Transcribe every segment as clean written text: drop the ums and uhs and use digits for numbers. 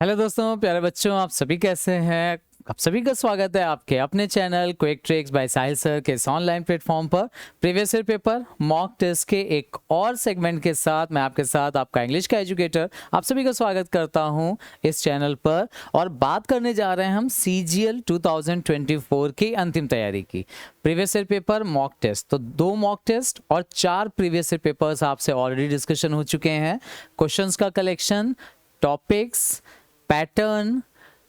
Hello दोस्तों, प्यारे बच्चों, आप सभी कैसे हैं। आप सभी का स्वागत है आपके अपने channel quick tricks by Sahil sir के इस ऑनलाइन प्लेटफॉर्म पर previous year paper mock test के एक और सेगमेंट के साथ मैं आपके साथ आपका इंग्लिश का एजुकेटर आप सभी का स्वागत करता हूं इस चैनल पर। और बात करने जा रहे हैं हम CGL 2024 की अंतिम तैयारी की। Previous year paper mock test, तो 2 मॉक टेस्ट और 4 प्रीवियस ईयर पेपर्स आपसे ऑलरेडी डिस्कशन हो चुके हैं। क्वेश्चंस का collection, topics, pattern,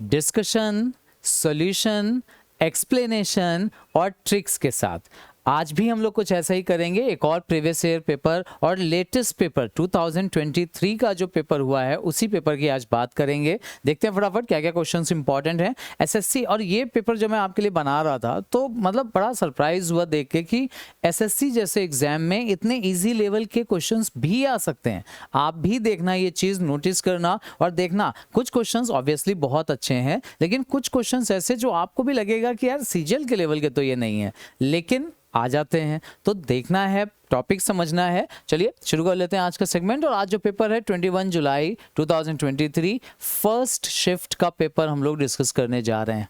discussion, solution, explanation और ट्रिक्स के साथ आज भी हम लोग कुछ ऐसा ही करेंगे। एक और प्रीवियस ईयर पेपर और लेटेस्ट पेपर 2023 का जो पेपर हुआ है उसी पेपर की आज बात करेंगे। देखते हैं फटाफट क्या क्या क्वेश्चंस इंपॉर्टेंट हैं SSC। और ये पेपर जो मैं आपके लिए बना रहा था तो मतलब बड़ा सरप्राइज हुआ देख के कि SSC जैसे एग्जाम में इतने ईजी लेवल के क्वेश्चंस भी आ सकते हैं। आप भी देखना, ये चीज़ नोटिस करना और देखना। कुछ क्वेश्चंस ऑब्वियसली बहुत अच्छे हैं, लेकिन कुछ क्वेश्चंस ऐसे जो आपको भी लगेगा कि यार CGL के लेवल के तो ये नहीं है, लेकिन आ जाते हैं। तो देखना है, टॉपिक समझना है। चलिए शुरू कर लेते हैं आज का सेगमेंट। और आज जो पेपर है 21 जुलाई 2023 फर्स्ट शिफ्ट का पेपर हम लोग डिस्कस करने जा रहे हैं,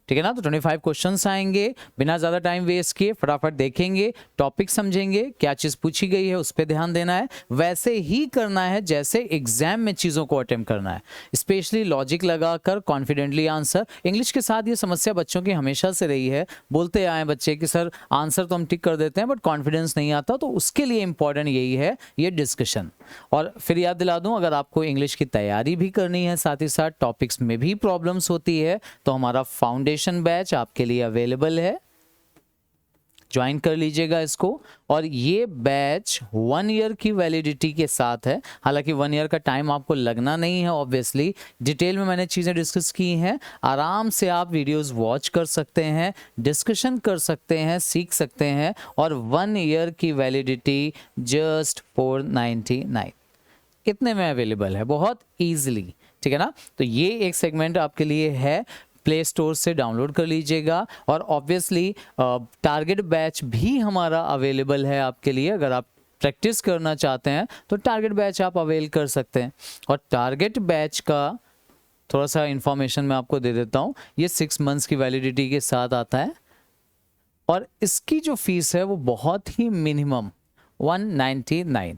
ठीक है ना। तो 25 क्वेश्चंस आएंगे। बिना ज़्यादा टाइम वेस्ट किए फटाफट देखेंगे, टॉपिक समझेंगे, क्या चीज़ पूछी गई है उस पर ध्यान देना है। वैसे ही करना है जैसे एग्जाम में चीज़ों को अटेम्प्ट करना है, स्पेशली लॉजिक लगाकर कॉन्फिडेंटली आंसर। इंग्लिश के साथ ये समस्या बच्चों की हमेशा से रही है। बोलते आए बच्चे कि सर आंसर तो हम टिक कर देते हैं बट कॉन्फिडेंस नहीं आता। तो उसके लिए इंपॉर्टेंट यही है ये डिस्कशन। और फिर याद दिला दूं, अगर आपको इंग्लिश की तैयारी भी करनी है, साथ ही साथ टॉपिक्स में भी प्रॉब्लम्स होती है, तो हमारा फाउंडेशन बैच आपके लिए अवेलेबल है। ज्वाइन कर लीजिएगा इसको। और ये बैच 1 ईयर की वैलिडिटी के साथ है। हालांकि 1 ईयर का टाइम आपको लगना नहीं है, ऑब्वियसली डिटेल में मैंने चीज़ें डिस्कस की हैं। आराम से आप वीडियोस वॉच कर सकते हैं, डिस्कशन कर सकते हैं, सीख सकते हैं। और 1 ईयर की वैलिडिटी जस्ट 499 कितने में अवेलेबल है, बहुत ईजिली, ठीक है ना। तो ये एक सेगमेंट आपके लिए है, प्ले स्टोर से डाउनलोड कर लीजिएगा। और ऑब्वियसली टारगेट बैच भी हमारा अवेलेबल है आपके लिए। अगर आप प्रैक्टिस करना चाहते हैं तो टारगेट बैच आप अवेल कर सकते हैं। और टारगेट बैच का थोड़ा सा इंफॉर्मेशन मैं आपको दे देता हूँ। ये 6 मंथ्स की वैलिडिटी के साथ आता है और इसकी जो फीस है वो बहुत ही मिनिमम 199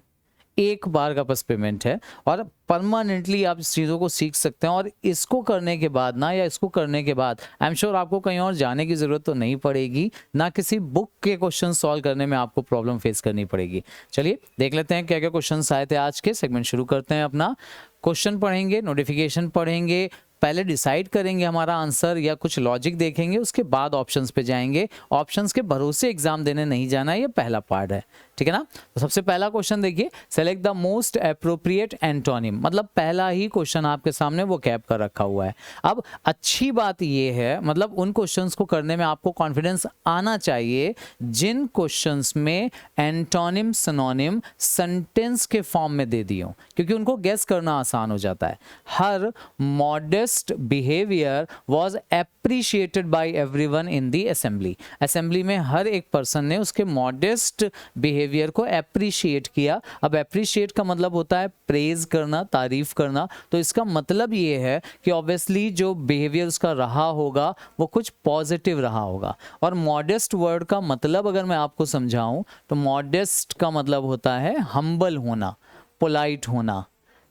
एक बार का बस पेमेंट है। और परमानेंटली आप इस चीज़ों को सीख सकते हैं। और इसको करने के बाद ना, या इसको करने के बाद आई एम श्योर आपको कहीं और जाने की ज़रूरत तो नहीं पड़ेगी, ना किसी बुक के क्वेश्चन सॉल्व करने में आपको प्रॉब्लम फेस करनी पड़ेगी। चलिए देख लेते हैं क्या क्या क्वेश्चन आए थे आज के। सेगमेंट शुरू करते हैं अपना। क्वेश्चन पढ़ेंगे, नोटिफिकेशन पढ़ेंगे, पहले डिसाइड करेंगे हमारा आंसर या कुछ लॉजिक देखेंगे, उसके बाद ऑप्शंस पे जाएंगे। ऑप्शंस के भरोसे एग्जाम देने नहीं जाना है, ये पहला पार्ट है, ठीक है ना। तो सबसे पहला क्वेश्चन देखिए, select the most appropriate antonym. मतलब पहला ही क्वेश्चन आपके सामने वो कैप कर रखा हुआ है। अब अच्छी बात ये है, मतलब उन क्वेश्चंस को करने में आपको कॉन्फिडेंस आना चाहिए जिन क्वेश्चंस में एंटोनिम सिनोनिम सेंटेंस के फॉर्म में दे दिए, क्योंकि उनको गेस करना आसान हो जाता है। Her modest behaviour was appreciated by everyone in the assembly. Assembly में हर एक पर्सन ने उसके मॉडेस्ट बिहेवियर को एप्रिशिएट किया। अब एप्रिशिएट का मतलब होता है प्रेज करना, तारीफ करना। तो इसका मतलब ये है कि ऑब्वियसली जो बिहेवियर उसका रहा होगा वो कुछ पॉजिटिव रहा होगा। और मॉडेस्ट वर्ड का मतलब अगर मैं आपको समझाऊं तो मॉडेस्ट का मतलब होता है हम्बल होना, पोलाइट होना,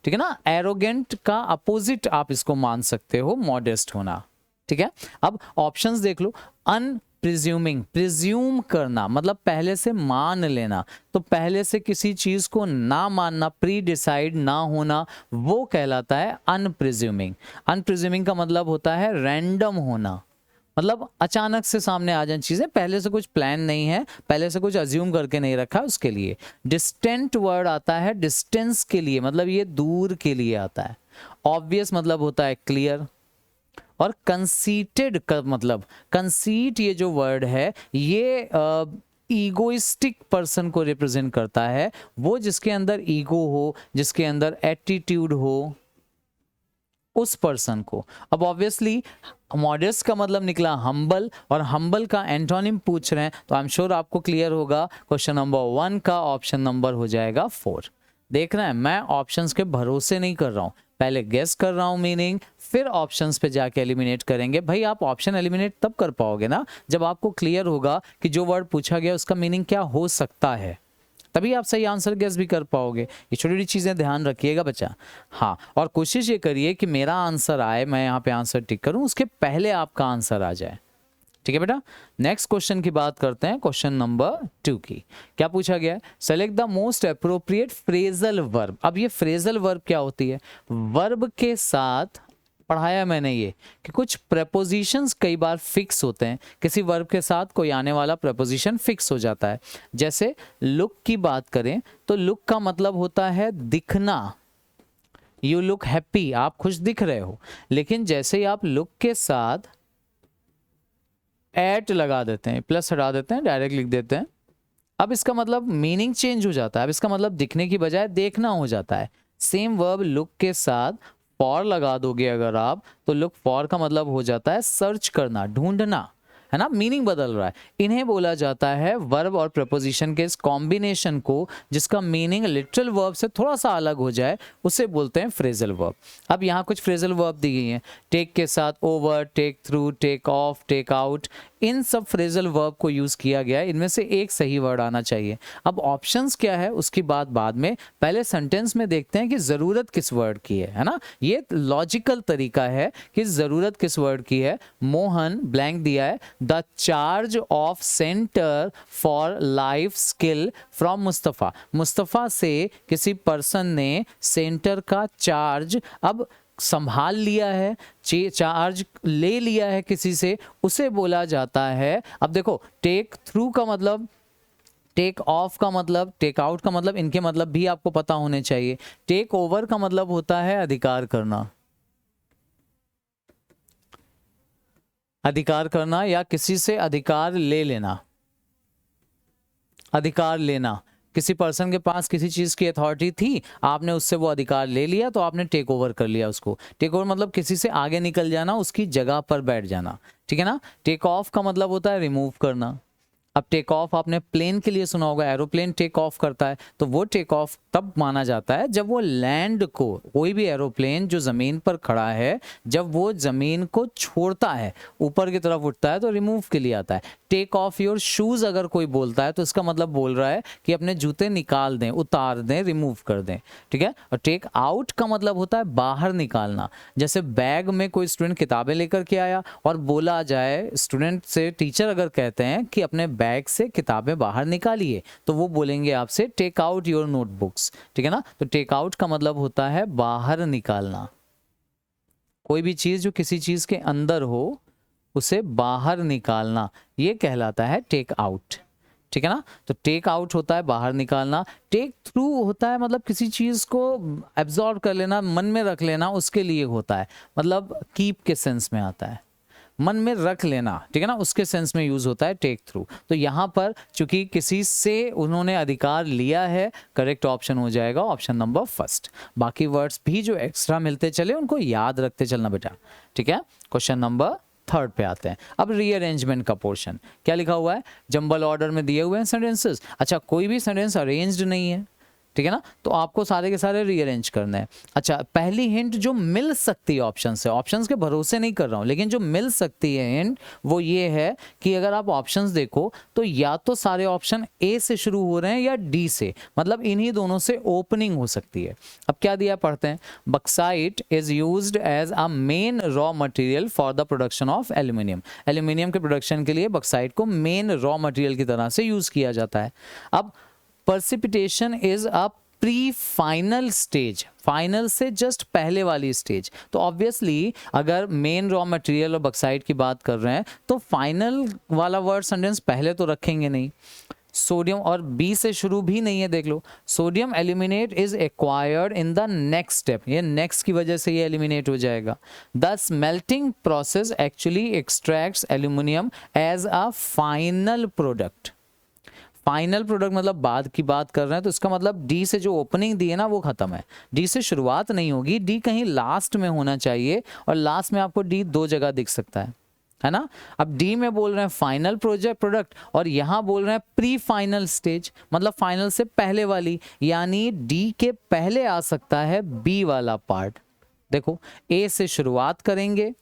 ठीक है ना। एरोगेंट का अपोजिट आप इसको मान सकते हो, मॉडेस्ट होना, ठीक है। अब ऑप्शंस देख लो। अनप्रिज्यूमिंग, प्रिज्यूम करना मतलब पहले से मान लेना। तो पहले से किसी चीज को ना मानना, प्री डिसाइड ना होना, वो कहलाता है अनप्रिज्यूमिंग। अनप्रिज्यूमिंग का मतलब होता है रैंडम होना, मतलब अचानक से सामने आ जाए चीजें, पहले से कुछ प्लान नहीं है, पहले से कुछ अज्यूम करके नहीं रखा उसके लिए। डिस्टेंट वर्ड आता है डिस्टेंस के लिए, मतलब ये दूर के लिए आता है। ऑब्वियस मतलब होता है क्लियर। और कंसीटेड का मतलब, कंसीट ये जो वर्ड है ये ईगोइस्टिक पर्सन को रिप्रेजेंट करता है। वो जिसके अंदर ईगो हो, जिसके अंदर एटीट्यूड हो, उस पर्सन को। अब ऑब्वियसली मॉडेस्ट का मतलब निकला हम्बल, और हम्बल का एंटोनिम पूछ रहे हैं तो आई एम श्योर आपको क्लियर होगा। क्वेश्चन नंबर 1 का ऑप्शन नंबर हो जाएगा 4। देख रहे हैं, मैं ऑप्शंस के भरोसे नहीं कर रहा हूं, पहले गेस कर रहा हूं मीनिंग, फिर ऑप्शंस पे जाके एलिमिनेट करेंगे। भाई आप ऑप्शन एलिमिनेट तब कर पाओगे ना जब आपको क्लियर होगा कि जो वर्ड पूछा गया उसका मीनिंग क्या हो सकता है, तभी आप सही आंसर गेस भी कर पाओगे। ये छोटी छोटी चीज़ें ध्यान रखिएगा बच्चा। हाँ, और कोशिश ये करिए कि मेरा आंसर आए, मैं यहाँ पे आंसर टिक करूँ, उसके पहले आपका आंसर आ जाए। ठीक है बेटा, नेक्स्ट क्वेश्चन की बात करते हैं, क्वेश्चन नंबर 2 की। क्या पूछा गया है? Select the most appropriate phrasal verb. अब ये फ्रेजल वर्ब क्या होती है? वर्ब के साथ पढ़ाया मैंने ये कि कुछ प्रेपोजिशंस कई बार फिक्स होते हैं, किसी वर्ब के साथ कोई आने वाला प्रेपोजिशन फिक्स हो जाता है। जैसे लुक की बात करें तो लुक का मतलब होता है दिखना, यू लुक हैप्पी, आप खुश दिख रहे हो। लेकिन जैसे ही आप लुक के साथ एट लगा देते हैं, प्लस हटा देते हैं, डायरेक्ट लिख देते हैं, अब इसका मतलब मीनिंग चेंज हो जाता है। अब इसका मतलब दिखने की बजाय देखना हो जाता है। सेम वर्ब लुक के साथ फॉर लगा दोगे अगर आप, तो लुक फॉर का मतलब हो जाता है सर्च करना, ढूंढना, है ना, मीनिंग बदल रहा है। इन्हें बोला जाता है वर्ब और प्रपोजिशन के इस कॉम्बिनेशन को, जिसका मीनिंग लिटरल वर्ब से थोड़ा सा अलग हो जाए, उसे बोलते हैं फ्रेजल वर्ब। अब यहाँ कुछ फ्रेजल वर्ब दी गई हैं, टेक के साथ over, take through, take off, take out, इन सब फ्रेजल वर्ब को यूज किया गया है। इनमें से एक सही वर्ड आना चाहिए। अब ऑप्शंस क्या है उसकी बात बाद में, पहले सेंटेंस में देखते हैं कि जरूरत किस वर्ड की है ना। ये लॉजिकल तरीका है कि जरूरत किस वर्ड की है। मोहन ब्लैंक दिया है, the charge of centre for life skill from Mustafa. Mustafa से किसी पर्सन ने सेंटर का चार्ज अब संभाल लिया है, चार्ज ले लिया है किसी से, उसे बोला जाता है। अब देखो, टेक थ्रू का मतलब, टेक ऑफ का मतलब, टेक आउट का मतलब, इनके मतलब भी आपको पता होने चाहिए। टेक ओवर का मतलब होता है अधिकार करना, अधिकार करना या किसी से अधिकार ले लेना, अधिकार लेना। किसी पर्सन के पास किसी चीज की अथॉरिटी थी, आपने उससे वो अधिकार ले लिया, तो आपने टेक ओवर कर लिया उसको। टेक ओवर मतलब किसी से आगे निकल जाना, उसकी जगह पर बैठ जाना, ठीक है ना। टेक ऑफ का मतलब होता है रिमूव करना। अब टेक ऑफ आपने प्लेन के लिए सुना होगा, एरोप्लेन टेक ऑफ करता है, तो वो टेक ऑफ तब माना जाता है जब वो लैंड को, कोई भी एरोप्लेन जो जमीन पर खड़ा है, जब वो जमीन को छोड़ता है, ऊपर की तरफ उठता है, तो रिमूव के लिए आता है। टेक ऑफ योर शूज अगर कोई बोलता है तो इसका मतलब बोल रहा है कि अपने जूते निकाल दें, उतार दें, रिमूव कर दें, ठीक है। और टेक आउट का मतलब होता है बाहर निकालना। जैसे बैग में कोई स्टूडेंट किताबें लेकर के आया और बोला जाए स्टूडेंट से, टीचर अगर कहते हैं कि अपने बैग से किताबें बाहर निकालिए, तो वो बोलेंगे आपसे टेक आउट योर नोटबुक्स, ठीक है ना। तो टेक आउट का मतलब होता है बाहर निकालना। कोई भी चीज जो किसी चीज के अंदर हो उसे बाहर निकालना, ये कहलाता है टेक आउट, ठीक है ना। तो टेक आउट होता है बाहर निकालना। टेक थ्रू होता है मतलब किसी चीज को एब्जॉर्ब कर लेना, मन में रख लेना, उसके लिए होता है, मतलब कीप के सेंस में आता है, मन में रख लेना, ठीक है ना, उसके सेंस में यूज होता है टेक थ्रू। तो यहाँ पर चूंकि किसी से उन्होंने अधिकार लिया है, करेक्ट ऑप्शन हो जाएगा ऑप्शन नंबर फर्स्ट। बाकी वर्ड्स भी जो एक्स्ट्रा मिलते चले उनको याद रखते चलना बेटा, ठीक है। क्वेश्चन नंबर 3 पे आते हैं। अब रीअरेंजमेंट का पोर्शन क्या लिखा हुआ है, जंबल ऑर्डर में दिए हुए हैं सेंटेंसेस। अच्छा, कोई भी सेंटेंस अरेंज्ड नहीं है, ठीक है ना, तो आपको सारे के सारे रीअरेंज करने हैं। अच्छा, पहली हिंट जो मिल सकती है ऑप्शन से, ऑप्शंस के भरोसे नहीं कर रहा हूं, लेकिन जो मिल सकती है हिंट वो ये है कि अगर आप ऑप्शंस देखो तो या तो सारे ऑप्शन ए से शुरू हो रहे हैं या डी से, मतलब इन्हीं दोनों से ओपनिंग हो सकती है। अब क्या दिया पढ़ते हैं, bauxite is used as a main raw material for the production of aluminium. Aluminium के प्रोडक्शन के लिए बक्साइट को मेन रॉ मटेरियल की तरह से यूज किया जाता है। अब precipitation is a pre final stage, final से जस्ट पहले वाली स्टेज। तो ऑब्वियसली अगर मेन रॉ मटेरियल और बक्साइट की बात कर रहे हैं तो फाइनल वाला वर्ड सेंटेंस पहले तो रखेंगे नहीं। सोडियम और बी से शुरू भी नहीं है, देख लो, sodium aluminate is acquired in the next step, ये नेक्स्ट की वजह से ये एलिमिनेट हो जाएगा। The smelting process actually extracts aluminium as a final product. Final product मतलब बाद की बात कर रहे हैं, तो इसका मतलब डी से जो ओपनिंग दी है ना वो खत्म है, डी से शुरुआत नहीं होगी, डी कहीं लास्ट में होना चाहिए, और लास्ट में आपको डी 2 जगह दिख सकता है ना। अब डी में बोल रहे हैं फाइनल प्रोडक्ट और यहां बोल रहे हैं प्री फाइनल स्टेज, मतलब फाइनल से पहले वाली, यानी डी के पहले आ सकता है बी वाला पार्ट, देखो ए से शुरुआत करेंगे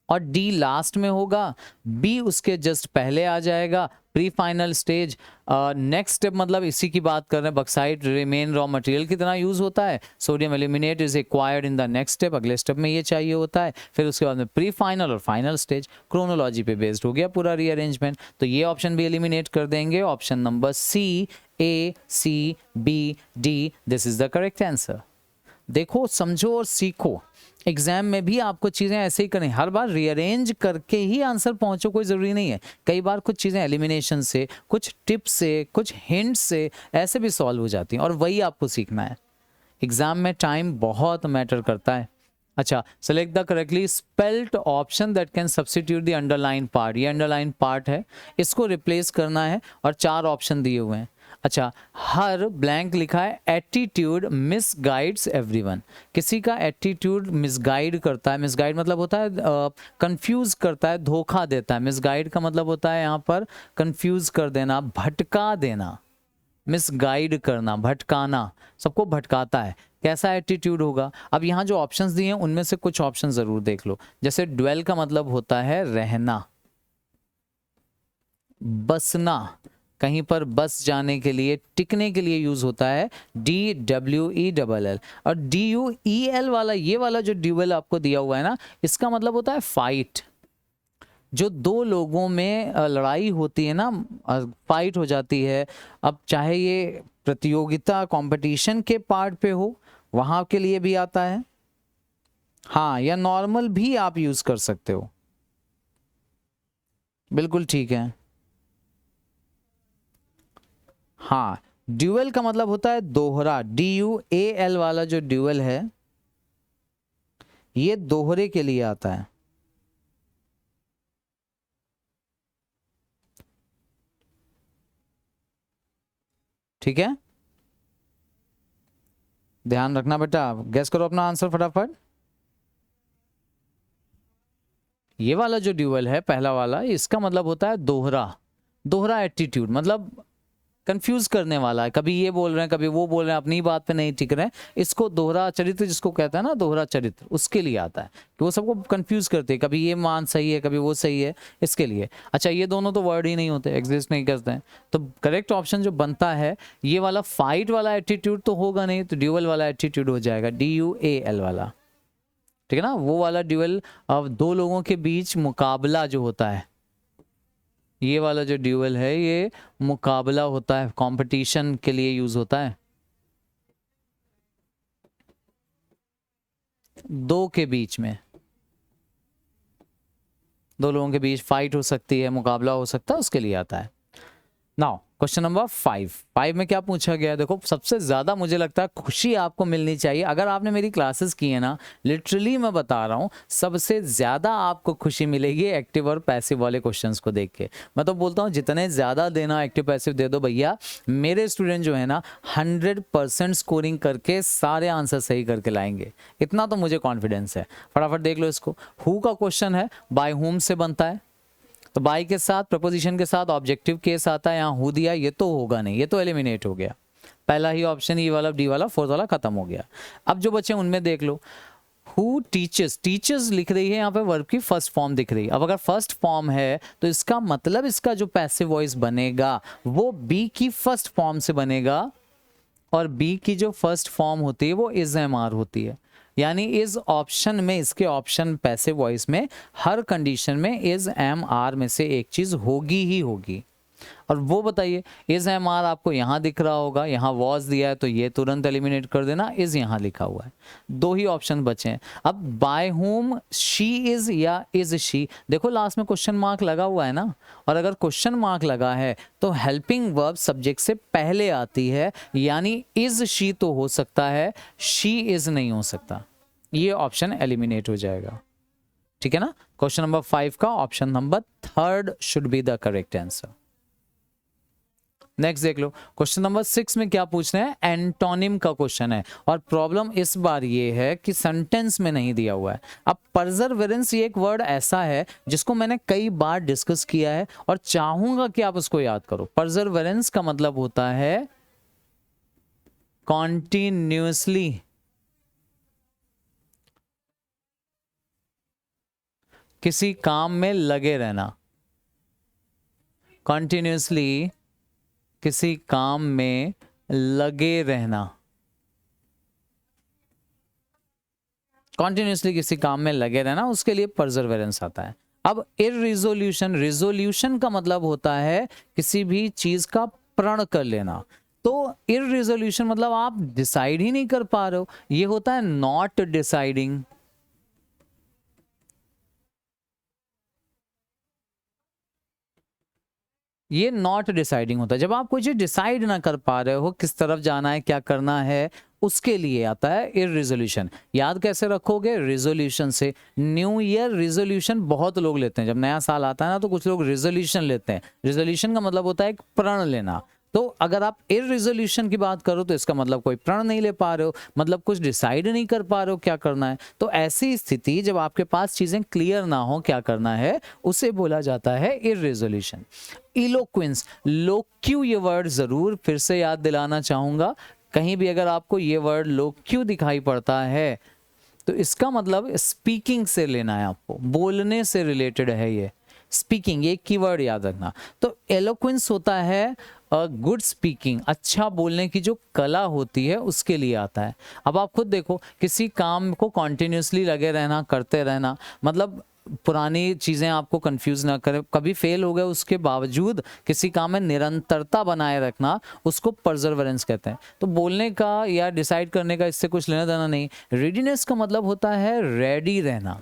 और डी लास्ट में होगा, बी उसके जस्ट पहले आ जाएगा, pre final stage. Next step मतलब इसी की बात कर रहे हैं, बॉक्साइट रिमेन रॉ मटेरियल की तरह यूज होता है। Sodium aluminate is acquired in the next step, अगले स्टेप में ये चाहिए होता है। फिर उसके बाद में प्री फाइनल और फाइनल स्टेज, क्रोनोलॉजी पे बेस्ड हो गया पूरा रीअरेंजमेंट। तो ये ऑप्शन भी एलिमिनेट कर देंगे, option number C, A, C, B, D, this is the correct answer. देखो, समझो और सीखो। एग्जाम में भी आपको चीजें ऐसे ही करनी, हर बार रीअरेंज करके ही आंसर पहुंचो कोई जरूरी नहीं है। कई बार कुछ चीजें एलिमिनेशन से, कुछ टिप्स से, कुछ हिंट से ऐसे भी सॉल्व हो जाती हैं और वही आपको सीखना है। एग्जाम में टाइम बहुत मैटर करता है। अच्छा, select the correctly spelled option that can substitute the underline part. ये अंडरलाइन पार्ट है, इसको रिप्लेस करना है और 4 ऑप्शन दिए हुए हैं। अच्छा, हर ब्लैंक लिखा है एटीट्यूड मिसगाइड्स एवरीवन। किसी का एटीट्यूड मिसगाइड करता है, मिसगाइड मतलब होता है कंफ्यूज करता है, धोखा देता है। मिसगाइड का मतलब होता है यहाँ पर कंफ्यूज कर देना, भटका देना। मिसगाइड करना, भटकाना, सबको भटकाता है। कैसा एटीट्यूड होगा? अब यहाँ जो ऑप्शंस दिए हैं उनमें से कुछ ऑप्शन जरूर देख लो। जैसे ड्वेल का मतलब होता है रहना, बसना, कहीं पर बस जाने के लिए, टिकने के लिए यूज होता है DWELL। और DUEL वाला, ये वाला जो ड्यूअल आपको दिया हुआ है ना, इसका मतलब होता है फाइट। जो दो लोगों में लड़ाई होती है ना, फाइट हो जाती है। अब चाहे ये प्रतियोगिता कंपटीशन के पार्ट पे हो, वहां के लिए भी आता है। हाँ, या नॉर्मल भी आप यूज कर सकते हो, बिल्कुल ठीक है। हाँ, ड्यूअल का मतलब होता है दोहरा। DUAL वाला जो ड्यूअल है ये दोहरे के लिए आता है। ठीक है, ध्यान रखना बेटा। गैस करो अपना आंसर फटाफट। ये वाला जो ड्यूअल है, पहला वाला, इसका मतलब होता है दोहरा। दोहरा एटीट्यूड मतलब कंफ्यूज करने वाला है, कभी ये बोल रहे हैं कभी वो बोल रहे हैं, अपनी बात पे नहीं टिक रहे हैं। इसको दोहरा चरित्र जिसको कहता है ना, दोहरा चरित्र, उसके लिए आता है कि वो सबको कंफ्यूज करते हैं, कभी ये मान सही है कभी वो सही है, इसके लिए। अच्छा, ये दोनों तो वर्ड ही नहीं होते, एग्जिस्ट नहीं करते हैं। तो करेक्ट ऑप्शन जो बनता है, ये वाला फाइट वाला एटीट्यूड तो होगा नहीं, तो ड्यूअल वाला एटीट्यूड हो जाएगा, DUAL वाला। ठीक है ना, वो वाला ड्यूअल, अब दो लोगों के बीच मुकाबला जो होता है, ये वाला जो ड्यूअल है ये मुकाबला होता है, कंपटीशन के लिए यूज होता है। दो के बीच में, दो लोगों के बीच फाइट हो सकती है, मुकाबला हो सकता है, उसके लिए आता है। नाउ क्वेश्चन नंबर 5 में क्या पूछा गया है? देखो, सबसे ज्यादा मुझे लगता है खुशी आपको मिलनी चाहिए अगर आपने मेरी क्लासेस की है ना। लिटरली मैं बता रहा हूँ, सबसे ज्यादा आपको खुशी मिलेगी एक्टिव और पैसिव वाले क्वेश्चंस को देख के। मैं तो बोलता हूँ जितने ज्यादा देना एक्टिव पैसिव दे दो भैया। मेरे स्टूडेंट जो है ना 100% स्कोरिंग करके सारे आंसर सही करके लाएंगे, इतना तो मुझे कॉन्फिडेंस है। फटाफट देख लो इसको। हु का क्वेश्चन है, बाय होम से बनता है, तो बाय के साथ प्रपोजिशन के साथ ऑब्जेक्टिव केस आता है। यहाँ हु दिया, ये तो होगा नहीं, ये तो एलिमिनेट हो गया। पहला ही ऑप्शन, ई वाला, डी वाला, फोर्थ वाला खत्म हो गया। अब जो बचे उनमें देख लो, हु टीचर्स, टीचर्स लिख रही है यहाँ पे, वर्ब की फर्स्ट फॉर्म दिख रही है। अब अगर फर्स्ट फॉर्म है तो इसका मतलब इसका जो पैसिव वॉइस बनेगा वो बी की फर्स्ट फॉर्म से बनेगा, और बी की जो फर्स्ट फॉर्म होती है वो इज एम आर होती है। यानी इस ऑप्शन में, इसके ऑप्शन पैसिव वॉइस में हर कंडीशन में इज एम आर में से एक चीज होगी ही होगी। और वो बताइए, इज एम आर आपको यहाँ दिख रहा होगा, यहाँ वॉज दिया है तो ये तुरंत एलिमिनेट कर देना, इज यहाँ लिखा हुआ है। दो ही ऑप्शन बचे हैं। अब बाय होम शी इज या इज शी, देखो लास्ट में क्वेश्चन मार्क लगा हुआ है ना, और अगर क्वेश्चन मार्क लगा है तो हेल्पिंग वर्ब सब्जेक्ट से पहले आती है, यानी इज शी तो हो सकता है, शी इज नहीं हो सकता। ये ऑप्शन एलिमिनेट हो जाएगा। ठीक है ना, क्वेश्चन नंबर 5 का option number 3 should be the correct answer. Next देख लो, क्वेश्चन नंबर 6 में क्या पूछ रहे हैं, एंटोनिम का क्वेश्चन है, और प्रॉब्लम इस बार ये है कि सेंटेंस में नहीं दिया हुआ है। अब परजर्वेरेंस ये एक वर्ड ऐसा है जिसको मैंने कई बार डिस्कस किया है और चाहूंगा कि आप उसको याद करो। परजर्वेरेंस का मतलब होता है कॉन्टिन्यूसली किसी काम में लगे रहना, कंटिन्यूसली किसी काम में लगे रहना, कंटिन्यूसली किसी काम में लगे रहना, उसके लिए परजर्वेरेंस आता है। अब इररिजोल्यूशन, रिजोल्यूशन का मतलब होता है किसी भी चीज का प्रण कर लेना। तो इररिजोल्यूशन मतलब आप डिसाइड ही नहीं कर पा रहे हो, ये होता है नॉट डिसाइडिंग। ये नॉट डिसाइडिंग होता है जब आप कोई चीज डिसाइड ना कर पा रहे हो, किस तरफ जाना है, क्या करना है, उसके लिए आता है इररिजोल्यूशन। याद कैसे रखोगे? रिजोल्यूशन से। न्यू ईयर रिजोल्यूशन बहुत लोग लेते हैं, जब नया साल आता है ना तो कुछ लोग रिजोल्यूशन लेते हैं। रिजोल्यूशन का मतलब होता है एक प्रण लेना। तो अगर आप इररिजोल्यूशन की बात करो तो इसका मतलब कोई प्रण नहीं ले पा रहे हो, मतलब कुछ डिसाइड नहीं कर पा रहे हो क्या करना है। तो ऐसी स्थिति जब आपके पास चीजें क्लियर ना हो क्या करना है, उसे बोला जाता है इररिजोल्यूशन। इलोक्वेंस, लोक्यू, ये वर्ड जरूर फिर से याद दिलाना चाहूंगा। कहीं भी अगर आपको ये वर्ड लोक्यू दिखाई पड़ता है तो इसका मतलब स्पीकिंग से लेना है, आपको बोलने से रिलेटेड है ये। स्पीकिंग, ये कीवर्ड याद रखना। तो एलोक्वेंस होता है गुड स्पीकिंग, अच्छा बोलने की जो कला होती है उसके लिए आता है। अब आप खुद देखो, किसी काम को कॉन्टिन्यूसली लगे रहना, करते रहना, मतलब पुरानी चीजें आपको कंफ्यूज ना करें, कभी फेल हो गए उसके बावजूद किसी काम में निरंतरता बनाए रखना, उसको परजर्वेरेंस कहते हैं। तो बोलने का या डिसाइड करने का इससे कुछ लेना देना नहीं। रेडीनेस का मतलब होता है रेडी रहना,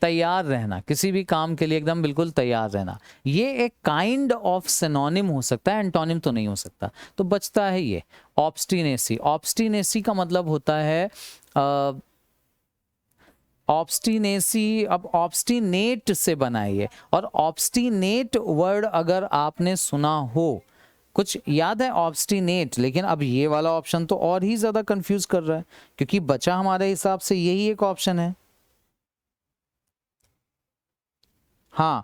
तैयार रहना, किसी भी काम के लिए एकदम बिल्कुल तैयार रहना। ये एक काइंड ऑफ सिनोनिम हो सकता है, एंटोनिम तो नहीं हो सकता। तो बचता है ये ऑब्स्टिनेसी। ऑब्स्टिनेसी का मतलब होता है ऑब्स्टिनेसी, अब ऑब्स्टिनेट से बनाइए। और ऑब्स्टिनेट वर्ड अगर आपने सुना हो, कुछ याद है ऑब्स्टिनेट, लेकिन अब ये वाला ऑप्शन तो और ही ज्यादा कंफ्यूज कर रहा है, क्योंकि बचा हमारे हिसाब से यही एक ऑप्शन है। हाँ,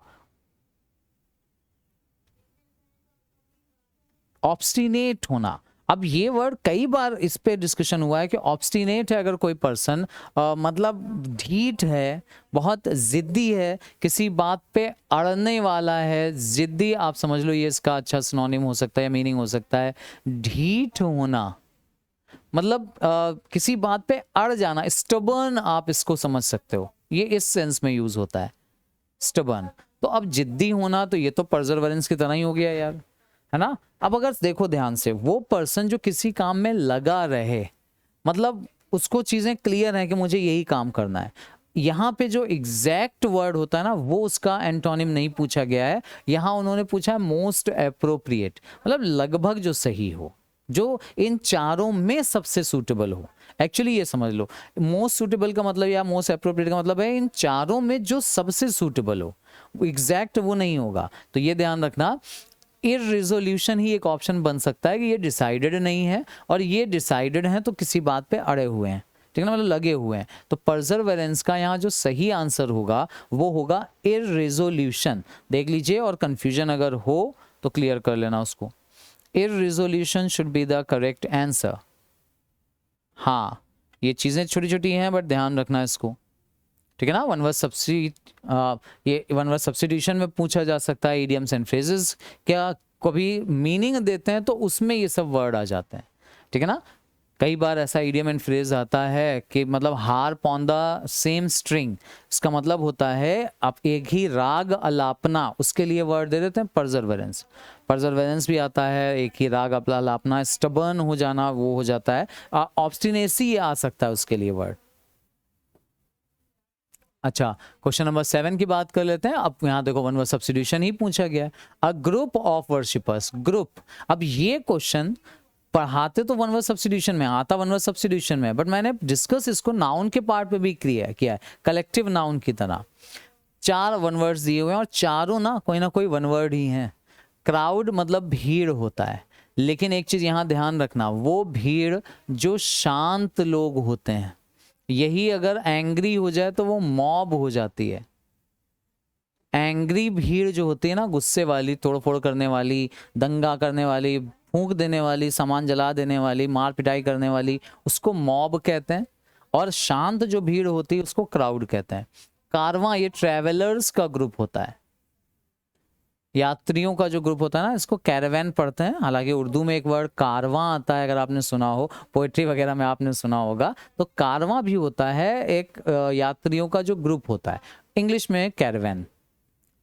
ऑब्स्टिनेट होना। अब ये वर्ड कई बार इस पे डिस्कशन हुआ है कि ऑब्स्टिनेट है अगर कोई पर्सन, मतलब ढीठ है, बहुत जिद्दी है, किसी बात पे अड़ने वाला है, जिद्दी, आप समझ लो ये इसका अच्छा सिनोनिम हो सकता है या मीनिंग हो सकता है। ढीठ होना मतलब किसी बात पे अड़ जाना, स्टबर्न आप इसको समझ सकते हो, ये इस सेंस में यूज होता है, स्टबर्न। तो अब जिद्दी होना तो ये तो परजर्वेरेंस की तरह ही हो गया यार, है ना। अब अगर देखो ध्यान से, वो पर्सन जो किसी काम में लगा रहे, मतलब उसको चीजें क्लियर है कि मुझे यही काम करना है। यहाँ पे जो एग्जैक्ट वर्ड होता है ना, वो उसका एंटोनिम नहीं पूछा गया है, यहाँ उन्होंने पूछा है मोस्ट एप्रोप्रिएट, मतलब लगभग जो सही हो, जो इन चारों में सबसे सूटेबल हो। एक्चुअली ये समझ लो, मोस्ट सूटेबल का मतलब या मोस्ट एप्रोप्रिएट का मतलब है इन चारों में जो सबसे सूटेबल हो, एग्जैक्ट वो नहीं होगा। तो ये ध्यान रखना, इररिजोल्यूशन ही एक ऑप्शन बन सकता है कि ये डिसाइडेड नहीं है, और ये डिसाइडेड है तो किसी बात पे अड़े हुए हैं, ठीक है ना, मतलब लगे हुए हैं। तो परजर्वेरेंस का यहाँ जो सही आंसर होगा वो होगा इररिजोल्यूशन। देख लीजिए, और कंफ्यूजन अगर हो तो क्लियर कर लेना उसको। Irresolution should be the correct answer. हाँ, ये चीजें छोटी छोटी हैं बट ध्यान रखना इसको, ठीक है ना। वन वर्ड ये वन वर्ड सब्स्टिट्यूशन में पूछा जा सकता है, इडियम्स एंड फ्रेजेस क्या कभी मीनिंग देते हैं तो उसमें ये सब वर्ड आ जाते हैं, ठीक है ना। कई बार ऐसा इडियम एंड फ्रेज आता है कि मतलब harp on the same string, इसका मतलब होता है आप एक ही राग अलापना, उसके लिए वर्ड दे देते हैं परजर्वेरेंस। परजर्वेरेंस भी आता है एक ही राग अलापना, स्टबर्न हो जाना वो हो जाता है, ऑब्स्टिनेसी आ सकता है उसके लिए वर्ड। अच्छा, क्वेश्चन नंबर 7 की बात कर लेते हैं। अब यहाँ देखो वन वर्ड सब्स्टिट्यूशन ही पूछा गया है। A group of worshippers, group. अब ये क्वेश्चन पढ़ाते तो वन वर्ड सब्स्टिट्यूशन में आता, वन वर्ड सब्स्टिट्यूशन में, बट मैंने डिस्कस इसको नाउन के पार्ट पे भी किया है, कलेक्टिव नाउन की तरह। 4 वन वर्ड्स दिए हुए हैं और चारों ना कोई वन वर्ड ही हैं। क्राउड मतलब भीड़ होता है, लेकिन एक चीज यहाँ ध्यान रखना, वो भीड़ जो शांत लोग होते हैं, यही अगर एंग्री हो जाए तो वो मॉब हो जाती है। एंग्री भीड़ जो होती है ना, गुस्से वाली, तोड़फोड़ करने वाली, दंगा करने वाली, फूंक देने वाली, सामान जला देने वाली, मार पिटाई करने वाली, उसको मॉब कहते हैं। और शांत जो भीड़ होती है उसको क्राउड कहते हैं। कारवां ये ट्रेवलर्स का ग्रुप होता है, यात्रियों का जो ग्रुप होता है ना, इसको कैरावैन पढ़ते हैं। हालांकि उर्दू में एक वर्ड कारवां आता है, अगर आपने सुना हो, पोएट्री वगैरह में आपने सुना होगा, तो कारवां भी होता है एक यात्रियों का जो ग्रुप होता है, इंग्लिश में कैरावैन।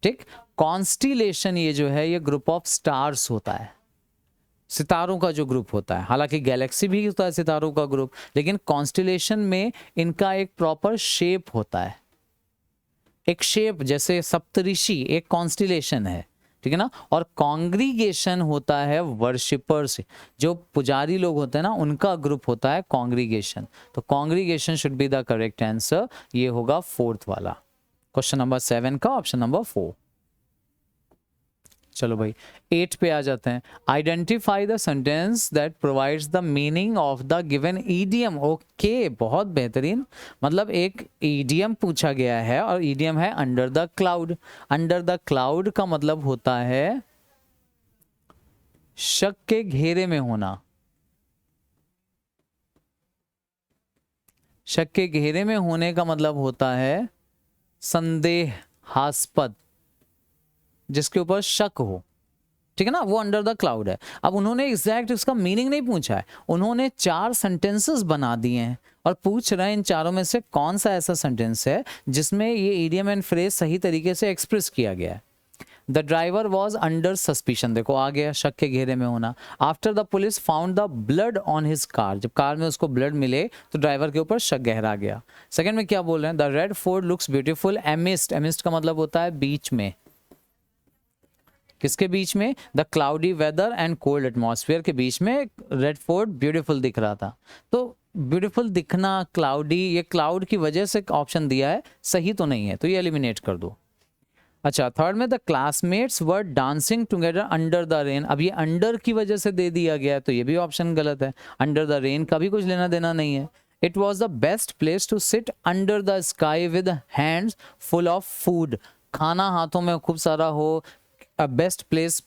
ठीक। कॉन्स्टिलेशन ये जो है, ये ग्रुप ऑफ स्टार्स होता है, सितारों का जो ग्रुप होता है। हालांकि गैलेक्सी भी होता है सितारों का ग्रुप, लेकिन कॉन्स्टिलेशन में इनका एक प्रॉपर शेप होता है, एक शेप, जैसे सप्तऋषि एक कॉन्स्टिलेशन है, ठीक है ना। और कॉन्ग्रीगेशन होता है वर्शिपर्स, जो पुजारी लोग होते हैं ना, उनका ग्रुप होता है कॉन्ग्रीगेशन। तो congregation should be the correct answer, ये होगा फोर्थ वाला, क्वेश्चन नंबर 7 का ऑप्शन नंबर 4। चलो भाई 8 पे आ जाते हैं। Identify the sentence that provides the meaning of the given idiom. Okay, बहुत बेहतरीन। मतलब एक ईडियम पूछा गया है और ईडियम है under the cloud. Under the cloud का मतलब होता है शक के घेरे में होना, शक के घेरे में होने का मतलब होता है संदेहास्पद, जिसके ऊपर शक हो, ठीक है ना, वो अंडर द क्लाउड है। अब उन्होंने एग्जैक्ट इसका मीनिंग नहीं पूछा है, उन्होंने 4 सेंटेंसेस बना दिए हैं और पूछ रहे हैं इन चारों में से कौन सा ऐसा सेंटेंस है जिसमें ये इडियम एंड फ्रेज सही तरीके से एक्सप्रेस किया गया है। The driver was under suspicion, देखो आ गया शक के घेरे में होना। After the police found the blood on his car, जब कार में उसको ब्लड मिले तो ड्राइवर के ऊपर शक गहरा गया। सेकंड में क्या बोल रहे हैं, the red fort looks beautiful amidst, amidst का मतलब होता है बीच में, किसके बीच में, the cloudy weather and cold atmosphere के बीच में रेड फोर्ट ब्यूटीफुल दिख रहा था। तो ब्यूटीफुल दिखना, क्लाउडी, ये क्लाउड की वजह से ऑप्शन दिया है, सही तो नहीं है, तो ये एलिमिनेट कर दो। अच्छा, थर्ड में the classmates were dancing together under the rain, अब ये अंडर की वजह से दे दिया गया है, तो ये भी ऑप्शन गलत है, अंडर द रेन का भी कुछ लेना देना नहीं है। It was the best place to sit under the sky with hands full of food, खाना हाथों में खूब सारा हो, बेस्ट प्लेस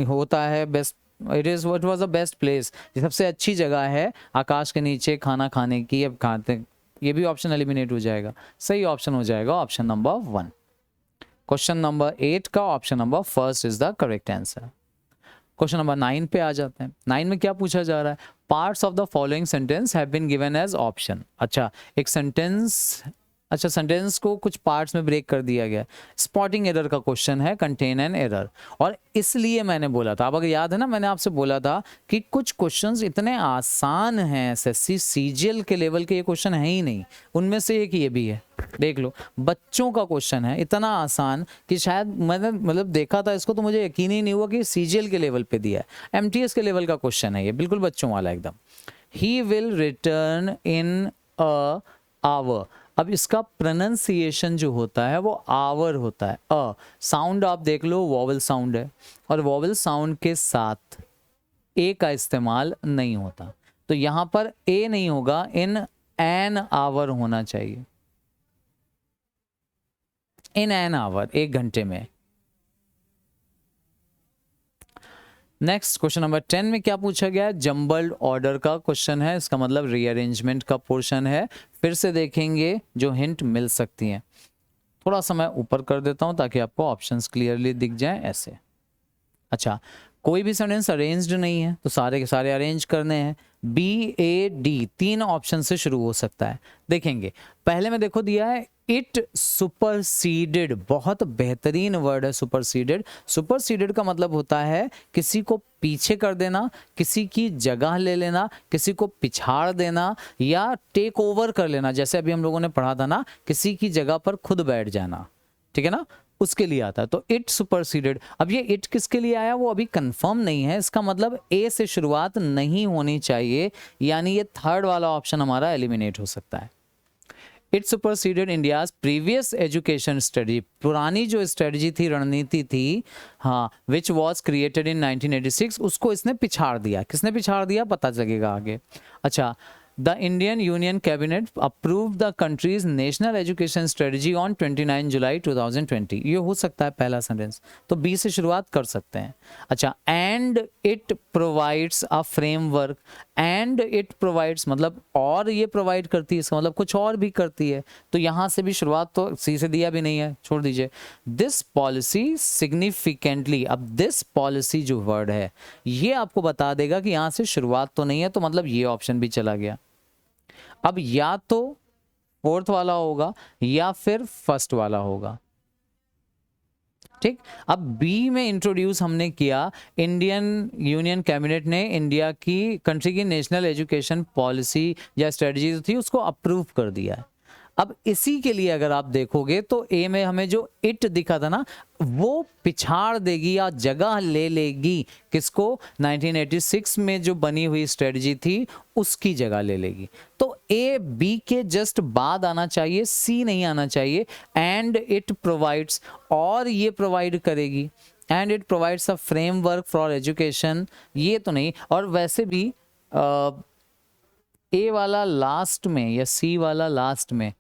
होता है, best, it was the best place, सबसे अच्छी जगह है आकाश के नीचे खाना खाने की। अब खाते, ये भी ऑप्शन एलिमिनेट हो जाएगा, सही ऑप्शन हो जाएगा ऑप्शन नंबर 1। क्वेश्चन नंबर 8 का option number first is the correct answer. Question number 9 पे आ जाते हैं। 9 में क्या पूछा जा रहा है, parts of the following sentence have been given as option. अच्छा, एक सेंटेंस, अच्छा सेंटेंस को कुछ पार्ट्स में ब्रेक कर दिया गया। स्पॉटिंग एरर का क्वेश्चन है, कंटेन एन एरर, और इसलिए मैंने बोला था, अब अगर याद है ना, मैंने आपसे बोला था कि कुछ क्वेश्चंस इतने आसान हैं, एसएससी सीजीएल के लेवल के ये क्वेश्चन है ही नहीं, उनमें से एक ये भी है। देख लो, बच्चों का क्वेश्चन है, इतना आसान कि शायद मैंने मतलब देखा था इसको तो मुझे यकीन ही नहीं हुआ कि सीजीएल के लेवल पे दिया है। एमटीएस के लेवल का क्वेश्चन है ये, बिल्कुल बच्चों वाला एकदम। He will return in a hour, अब इसका प्रोनाउंसिएशन जो होता है वो आवर होता है। अ साउंड आप देख लो, वॉवल साउंड है, और वॉवल साउंड के साथ ए का इस्तेमाल नहीं होता, तो यहां पर ए नहीं होगा, इन एन आवर होना चाहिए, इन एन आवर, 1 घंटे में। नेक्स्ट क्वेश्चन नंबर 10 में क्या पूछा गया है, जंबल्ड ऑर्डर का क्वेश्चन है, इसका मतलब रीअरेंजमेंट का पोर्शन है। फिर से देखेंगे जो हिंट मिल सकती हैं, थोड़ा सा मैं ऊपर कर देता हूं ताकि आपको ऑप्शंस क्लियरली दिख जाएं ऐसे। अच्छा, कोई भी सेंटेंस अरेंज्ड नहीं है तो सारे के सारे अरेंज करने हैं। बी ए डी 3 ऑप्शन से शुरू हो सकता है। देखेंगे पहले में, देखो दिया है इट सुपरसीडेड, बहुत बेहतरीन वर्ड है सुपरसीडेड। सुपरसीडेड का मतलब होता है किसी को पीछे कर देना, किसी की जगह ले लेना, किसी को पिछाड़ देना या टेक ओवर कर लेना, जैसे अभी हम लोगों ने पढ़ा था ना, किसी की जगह पर खुद बैठ जाना, ठीक है ना, उसके लिए आता है। तो इट सुपरसीडेड, अब ये इट किसके लिए आया वो अभी कंफर्म नहीं है, इसका मतलब ए से शुरुआत नहीं होनी चाहिए, यानी ये थर्ड वाला ऑप्शन हमारा एलिमिनेट हो सकता है। It superseded India's previous education study, पुरानी जो स्ट्रेटजी थी, रणनीति थी, हाँ, विच वॉज क्रिएटेड इन 1986, उसको इसने पिछाड़ दिया। किसने पिछाड़ दिया पता चलेगा आगे। अच्छा, the Indian union cabinet approve the countries national education strategy on 29 जुलाई 2020। ये हो सकता है पहला सेंटेंस, तो बी से शुरुआत कर सकते हैं। अच्छा, and it provides a framework, and it provides मतलब और ये प्रोवाइड करती है, इसका मतलब कुछ और भी करती है, तो यहां से भी शुरुआत तो सी से दिया भी नहीं है, छोड़ दीजिए। दिस पॉलिसी सिग्निफिकेंटली, अब दिस पॉलिसी जो वर्ड है ये आपको बता देगा कि यहां से शुरुआत तो नहीं है, तो मतलब ये ऑप्शन भी चला गया। अब या तो फोर्थ वाला होगा या फिर फर्स्ट वाला होगा, ठीक। अब बी में इंट्रोड्यूस हमने किया, इंडियन यूनियन कैबिनेट ने इंडिया की कंट्री की नेशनल एजुकेशन पॉलिसी या स्ट्रेटजी जो थी उसको अप्रूव कर दिया है। अब इसी के लिए अगर आप देखोगे तो ए में हमें जो इट दिखा था ना, वो पिछाड़ देगी या जगह ले लेगी किसको, 1986 में जो बनी हुई स्ट्रेटजी थी उसकी जगह ले लेगी। तो ए बी के जस्ट बाद आना चाहिए, सी नहीं आना चाहिए। एंड इट प्रोवाइड्स, और ये प्रोवाइड करेगी, and it provides a framework for education, ये तो नहीं। और वैसे भी ए वाला लास्ट में या सी वाला लास्ट में,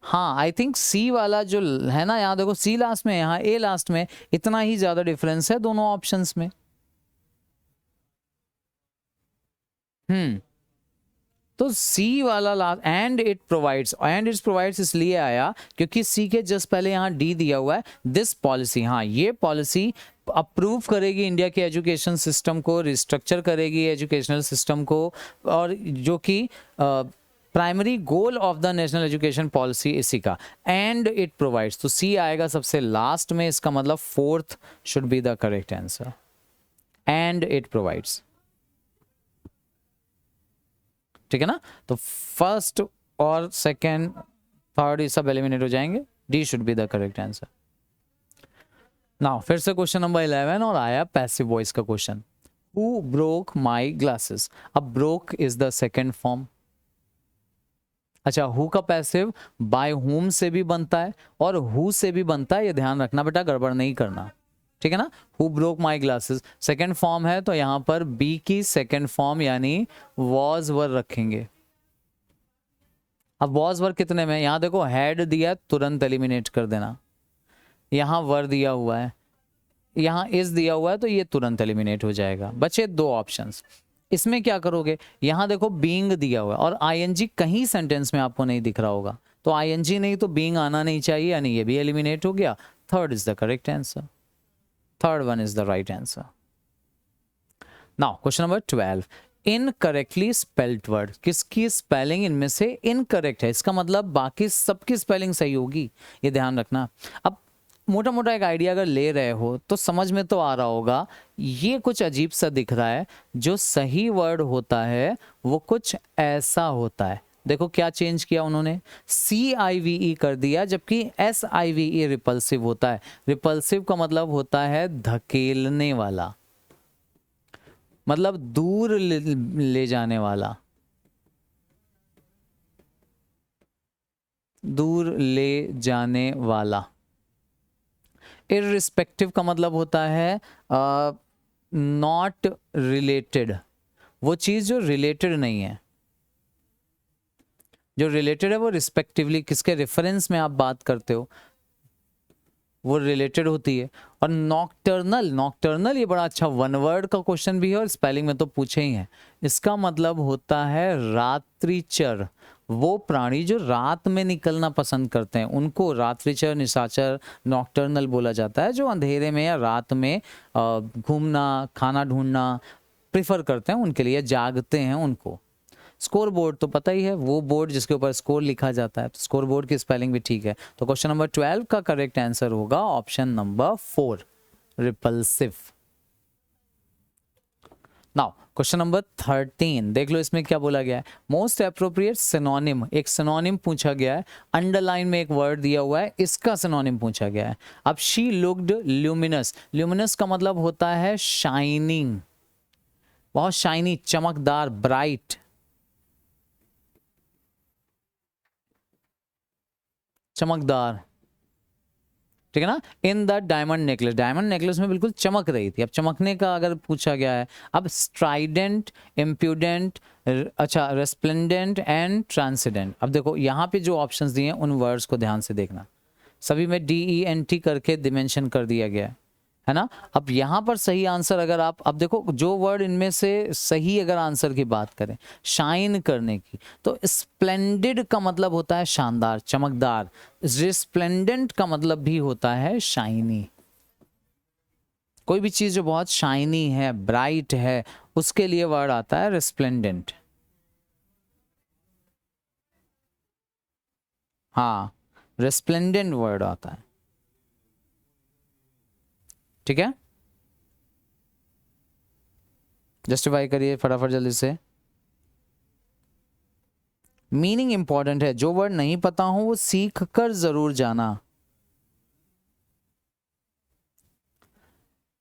हाँ आई थिंक सी वाला जो है ना, यहाँ देखो सी लास्ट में, यहाँ ए लास्ट में, इतना ही ज्यादा डिफरेंस है दोनों ऑप्शंस में। तो सी वाला last, and it provides, and it provides इसलिए आया क्योंकि सी के जस्ट पहले यहाँ डी दिया हुआ है, दिस पॉलिसी, हाँ ये पॉलिसी अप्रूव करेगी इंडिया के एजुकेशन सिस्टम को, रिस्ट्रक्चर करेगी एजुकेशनल सिस्टम को, और जो कि primary goal of the national education policy इसी का, एंड इट प्रोवाइड्स, तो सी आएगा सबसे लास्ट में, इसका मतलब fourth should be the correct answer, and it provides, ठीक है ना। तो फर्स्ट और सेकेंड थर्ड ये सब एलिमिनेट हो जाएंगे, D should be the correct answer. Now फिर से क्वेश्चन नंबर 11 और आया पैसिव वॉइस का question, who broke my glasses. अब broke is the second form. अच्छा, हु का पैसिव बाय हुम से भी बनता है और हु से भी बनता है, ये ध्यान रखना बेटा, गड़बड़ नहीं करना, ठीक है ना। Who broke my glasses second form है, तो यहां पर बी की सेकेंड फॉर्म यानी वॉज वर रखेंगे। अब वॉज वर कितने में, यहां देखो हैड दिया, तुरंत एलिमिनेट कर देना, यहां वर दिया हुआ है, यहां इज दिया हुआ है, तो ये तुरंत एलिमिनेट हो जाएगा। बचे दो ऑप्शंस, इसमें क्या करोगे, यहां देखो बीइंग दिया हुआ है और आईएनजी कहीं सेंटेंस में आपको नहीं दिख रहा होगा, तो आईएनजी नहीं तो बीइंग आना नहीं चाहिए, यानी ये भी एलिमिनेट हो गया। Third is the correct answer, third one is the right answer. Now question number 12, incorrectly spelled word, किसकी स्पेलिंग इनमें से इनकरेक्ट है, इसका मतलब बाकी सबकी स्पेलिंग सही होगी, ये ध्यान रखना। अब मोटा मोटा एक आइडिया अगर ले रहे हो तो समझ में तो आ रहा होगा, ये कुछ अजीब सा दिख रहा है, जो सही वर्ड होता है वो कुछ ऐसा होता है। देखो क्या चेंज किया उन्होंने, CIVE कर दिया, जबकि SIVE रिपल्सिव होता है। रिपल्सिव का मतलब होता है धकेलने वाला, मतलब दूर ले जाने वाला, दूर ले जाने वाला। इररिस्पेक्टिव का मतलब होता है नॉट रिलेटेड, वो चीज जो रिलेटेड नहीं है, जो रिलेटेड है वो रिस्पेक्टिवली किसके रेफरेंस में आप बात करते हो वो रिलेटेड होती है। और नॉक्टर्नल, नॉक्टर्नल ये बड़ा अच्छा वन वर्ड का क्वेश्चन भी है और स्पेलिंग में तो पूछे ही है, इसका मतलब होता है रात्रिचर, वो प्राणी जो रात में निकलना पसंद करते हैं उनको रात्रिचर, निशाचर, नॉक्टर्नल बोला जाता है। जो अंधेरे में या रात में घूमना, खाना ढूंढना प्रिफर करते हैं, उनके लिए जागते हैं उनको। स्कोर बोर्ड तो पता ही है, वो बोर्ड जिसके ऊपर स्कोर लिखा जाता है, तो स्कोर बोर्ड की स्पेलिंग भी ठीक है। तो क्वेश्चन नंबर 12 का करेक्ट आंसर होगा option number 4, repulsive. Now question number 13 देख लो, इसमें क्या बोला गया है, मोस्ट एप्रोप्रिएट सिनोनिम, एक सिनोनिम पूछा गया है, अंडरलाइन में एक वर्ड दिया हुआ है, इसका सिनोनिम पूछा गया है। अब शी लुक्ड ल्यूमिनस, ल्यूमिनस का मतलब होता है शाइनिंग, बहुत शाइनी, चमकदार, ब्राइट, चमकदार, ठीक है ना। In the diamond necklace, diamond necklace में बिल्कुल चमक रही थी। अब चमकने का अगर पूछा गया है, अब स्ट्राइडेंट, इम्प्यूडेंट, अच्छा रेस्प्लेंडेंट एंड ट्रांसेंडेंट। अब देखो यहाँ पे जो ऑप्शंस दिए हैं उन वर्ड्स को ध्यान से देखना, सभी में DENT करके डिमेंशन कर दिया गया है ना। अब यहाँ पर सही आंसर अगर आप, अब देखो जो वर्ड इनमें से सही अगर आंसर की बात करें, शाइन करने की, तो स्प्लेंडेड का मतलब होता है शानदार, चमकदार। रिस्प्लेंडेंट का मतलब भी होता है शाइनी। कोई भी चीज जो बहुत शाइनी है, ब्राइट है, उसके लिए वर्ड आता है रिस्प्लेंडेंट। हाँ, रिस्प्लेंडेंट वर्ड आता है, ठीक है। जस्टिफाई करिए फटाफट जल्दी से। मीनिंग इंपॉर्टेंट है, जो वर्ड नहीं पता हो वो सीख कर जरूर जाना।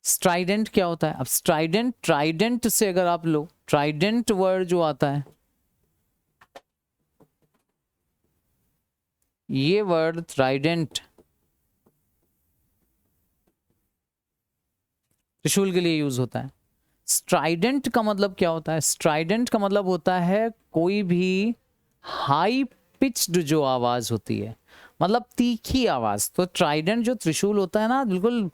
स्ट्राइडेंट क्या होता है? अब स्ट्राइडेंट, ट्राइडेंट से अगर आप लो, ट्राइडेंट वर्ड जो आता है, ये वर्ड ट्राइडेंट त्रिशूल के लिए यूज होता है। स्ट्राइडेंट का मतलब क्या होता है? स्ट्राइडेंट का मतलब होता है कोई भी हाई पिच्ड जो आवाज होती है, मतलब तीखी आवाज। तो ट्राइडेंट जो त्रिशूल होता है ना, बिल्कुल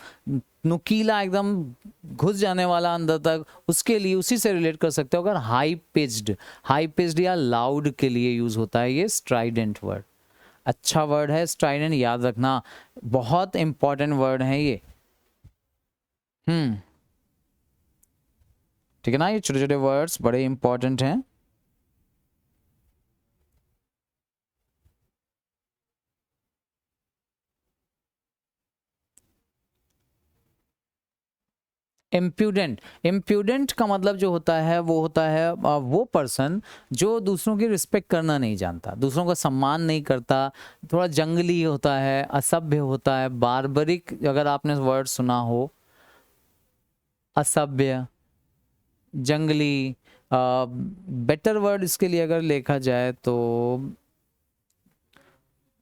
नुकीला, एकदम घुस जाने वाला अंदर तक, उसके लिए, उसी से रिलेट कर सकते हो। अगर हाई पिच्ड या लाउड के लिए यूज होता है ये स्ट्राइडेंट वर्ड। अच्छा वर्ड है स्ट्राइडेंट, याद रखना, बहुत इंपॉर्टेंट वर्ड है ये। ठीक है ना, ये छोटे छोटे वर्ड्स बड़े इंपॉर्टेंट हैं। इम्प्यूडेंट, इम्प्यूडेंट का मतलब जो होता है वो होता है वो पर्सन जो दूसरों की रिस्पेक्ट करना नहीं जानता, दूसरों का सम्मान नहीं करता, थोड़ा जंगली होता है, असभ्य होता है, बार्बरिक, अगर आपने वर्ड सुना हो, असभ्य, जंगली। बेटर वर्ड इसके लिए अगर देखा जाए तो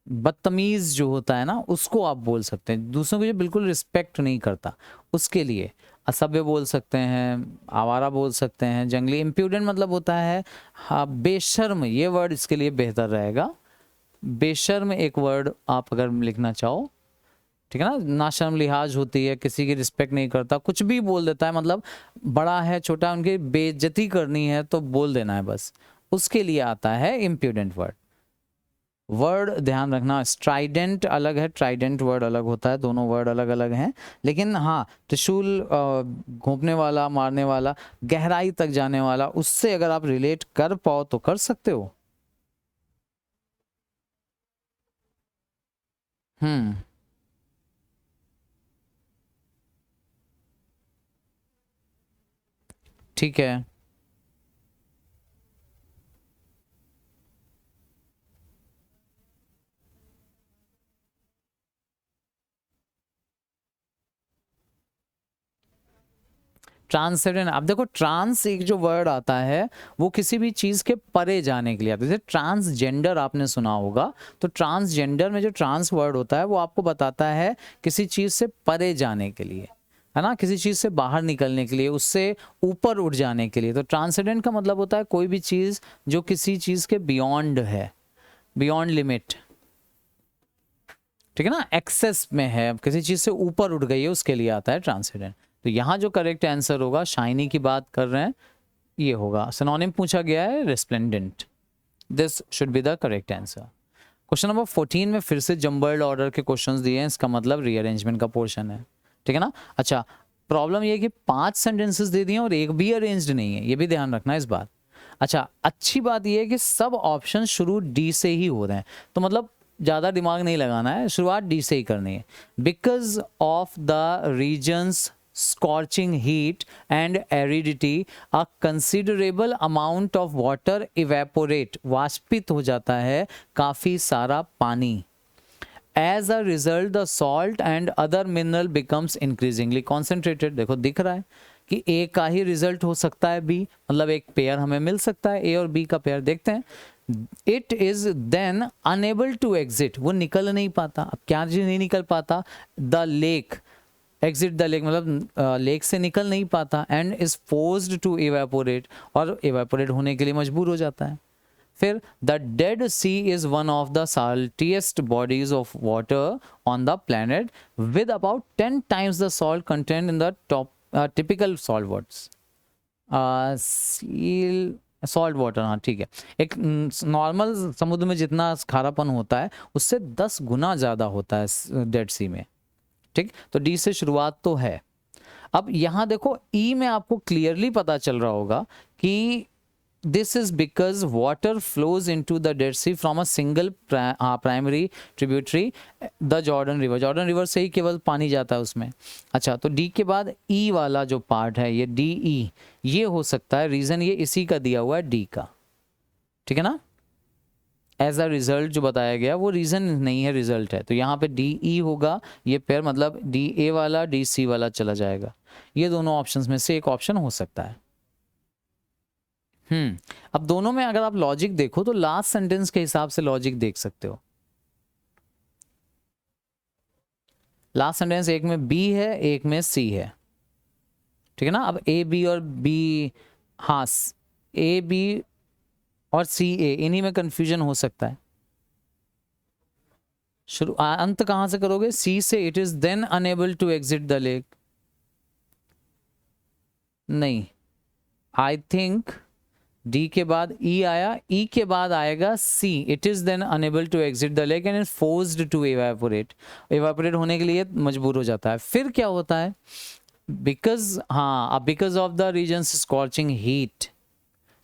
बदतमीज जो होता है ना, उसको आप बोल सकते हैं, दूसरों की जो बिल्कुल रिस्पेक्ट नहीं करता, उसके लिए असभ्य बोल सकते हैं, आवारा बोल सकते हैं, जंगली। इम्प्यूडेंट मतलब होता है हाँ बेशर्म, ये वर्ड इसके लिए बेहतर रहेगा। बेशर्म एक वर्ड आप अगर लिखना चाहो, ठीक है ना, नाशर्म लिहाज होती है, किसी की रिस्पेक्ट नहीं करता, कुछ भी बोल देता है, मतलब बड़ा है छोटा है, उनकी बेइज्जती करनी है तो बोल देना है बस, उसके लिए आता है इम्प्यूडेंट वर्ड। वर्ड ध्यान रखना, स्ट्राइडेंट अलग है, ट्राइडेंट वर्ड अलग होता है, दोनों वर्ड अलग अलग हैं। लेकिन हाँ, त्रिशूल घोंपने वाला, मारने वाला, गहराई तक जाने वाला, उससे अगर आप रिलेट कर पाओ तो कर सकते हो। ठीक है। ट्रांसेंडेंट, अब देखो ट्रांस एक जो वर्ड आता है वो किसी भी चीज के परे जाने के लिए आता है। जैसे ट्रांसजेंडर आपने सुना होगा, तो ट्रांसजेंडर में जो ट्रांस वर्ड होता है वो आपको बताता है किसी चीज से परे जाने के लिए, है ना, किसी चीज से बाहर निकलने के लिए, उससे ऊपर उठ जाने के लिए। तो ट्रांसेंडेंट का मतलब होता है कोई भी चीज जो किसी चीज के बियॉन्ड है, बियॉन्ड लिमिट, ठीक है ना, एक्सेस में है, किसी चीज से ऊपर उठ गई है, उसके लिए आता है ट्रांसेंडेंट। तो यहाँ जो करेक्ट आंसर होगा, शाइनी की बात कर रहे हैं, ये होगा। सिनोनिम पूछा गया है resplendent, this should be the correct answer. Question number 14 में फिर से जम्बल्ड ऑर्डर के क्वेश्चंस दिए हैं, इसका मतलब रीअरेंजमेंट का पोर्शन है, ठीक है ना। अच्छा, प्रॉब्लम ये है कि 5 सेंटेंसेस दे दिए और एक भी अरेंज्ड नहीं है, ये भी ध्यान रखना इस बात। अच्छा, अच्छी बात ये है कि सब ऑप्शन शुरू डी से ही हो रहे हैं, तो मतलब ज़्यादा दिमाग नहीं लगाना है, शुरुआत डी से ही करनी है। Because of the reasons scorching heat and aridity, a considerable amount of water evaporate, वाष्पित हो जाता है काफी सारा पानी। As a result, the salt and other mineral becomes increasingly concentrated। देखो दिख रहा है कि ए का ही रिजल्ट हो सकता है बी, मतलब एक पेयर हमें मिल सकता है, ए और बी का पेयर। देखते हैं, it is then unable to exit, वो निकल नहीं पाता। अब क्या चीज नहीं निकल पाता? The lake, exit the lake मतलब लेक से निकल नहीं पाता, and is forced to evaporate, और इवेपोरेट होने के लिए मजबूर हो जाता है। फिर the dead sea is one of the saltiest bodies of water on the planet with about 10 times the salt content in the top typical salt waters. Sea salt water, हाँ ठीक है। एक नॉर्मल समुद्र में जितना खारापन होता है उससे 10 गुना ज़्यादा होता है डेड सी में, ठीक। तो डी से शुरुआत तो है। अब यहाँ देखो ई में आपको क्लियरली पता चल रहा होगा कि this is because water flows into the Dead Sea from a single primary tributary, the Jordan River। Jordan river से ही केवल पानी जाता है उसमें। अच्छा, तो डी के बाद ई वाला जो पार्ट है ये डी ई, ये हो सकता है रीजन ये इसी का दिया हुआ है डी का, ठीक है ना। एज अ रिजल्ट जो बताया गया वो रीजन नहीं है, रिजल्ट है। तो यहाँ पे डी ई होगा, ये पेयर मतलब डी ए वाला डी सी वाला चला जाएगा। ये दोनों ऑप्शंस में से एक ऑप्शन हो सकता है। अब दोनों में अगर आप लॉजिक देखो तो लास्ट सेंटेंस के हिसाब से लॉजिक देख सकते हो। लास्ट सेंटेंस एक में बी है, एक में सी है, ठीक है ना। अब ए बी और बी, हाँ ए बी और सी ए, इन्हीं में कंफ्यूजन हो सकता है। शुरू अंत कहां से करोगे? सी से। It is then unable to exit the lake, नहीं, आई थिंक डी के बाद ई आया, ई के बाद आएगा C. It is then unable to exit the lake and is forced to evaporate, evaporate होने के लिए मजबूर हो जाता है। फिर क्या होता है? बिकॉज, हाँ, अब because of the reason scorching heat,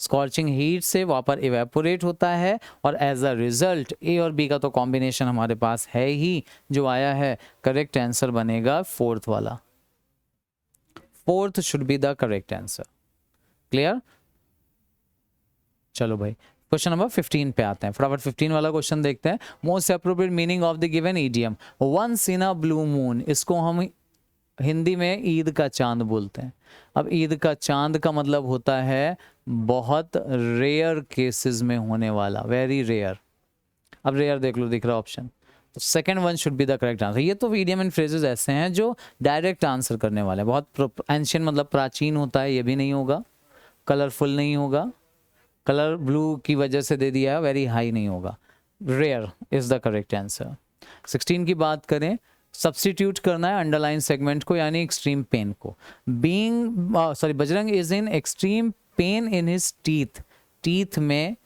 scorching heat से वापर इवेपोरेट होता है, और एज अ रिजल्ट ए और बी का तो कॉम्बिनेशन हमारे पास है ही जो आया है। करेक्ट आंसर बनेगा फोर्थ वाला, fourth should be the correct answer. Clear? चलो भाई क्वेश्चन नंबर 15 पे आते हैं, फटाफट 15 वाला क्वेश्चन देखते हैं। Most appropriate meaning of the given idiom once in a blue moon, इसको हम हिंदी में ईद का चांद बोलते हैं। अब ईद का चांद का मतलब होता है बहुत रेयर केसेस में होने वाला, वेरी रेयर। अब रेयर देख लो, दिख रहा ऑप्शन, तो second one should be the correct answer. ये तो इडियम एंड फ्रेजेस ऐसे हैं जो डायरेक्ट आंसर करने वाले हैं। बहुत एंशियंट मतलब प्राचीन होता है, ये भी नहीं होगा। कलरफुल नहीं होगा, कलर ब्लू की वजह से दे दिया है, वेरी हाई नहीं होगा। Rear is the correct answer. 16 की बात करें, सब्स्टिट्यूट करना है अंडरलाइन सेगमेंट को, यानी एक्सट्रीम पेन को। Bajrang is in extreme pain in his teeth, teeth में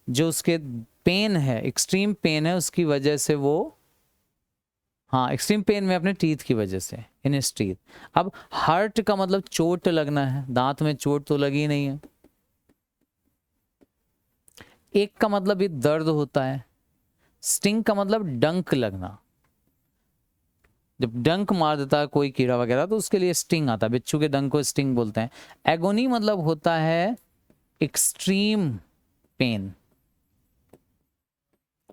जो उसके पेन है, एक्सट्रीम पेन है, उसकी वजह से वो, हाँ एक्सट्रीम पेन में अपने टीथ की वजह से, इन हिज टीथ। अब हर्ट का मतलब चोट लगना है, दांत में चोट तो लगी नहीं है। एक का मतलब भी दर्द होता है। स्टिंग का मतलब डंक लगना, जब डंक मार देता है कोई कीड़ा वगैरह तो उसके लिए स्टिंग आता है, बिच्छू के डंक को स्टिंग बोलते हैं। एगोनी मतलब होता है एक्सट्रीम पेन,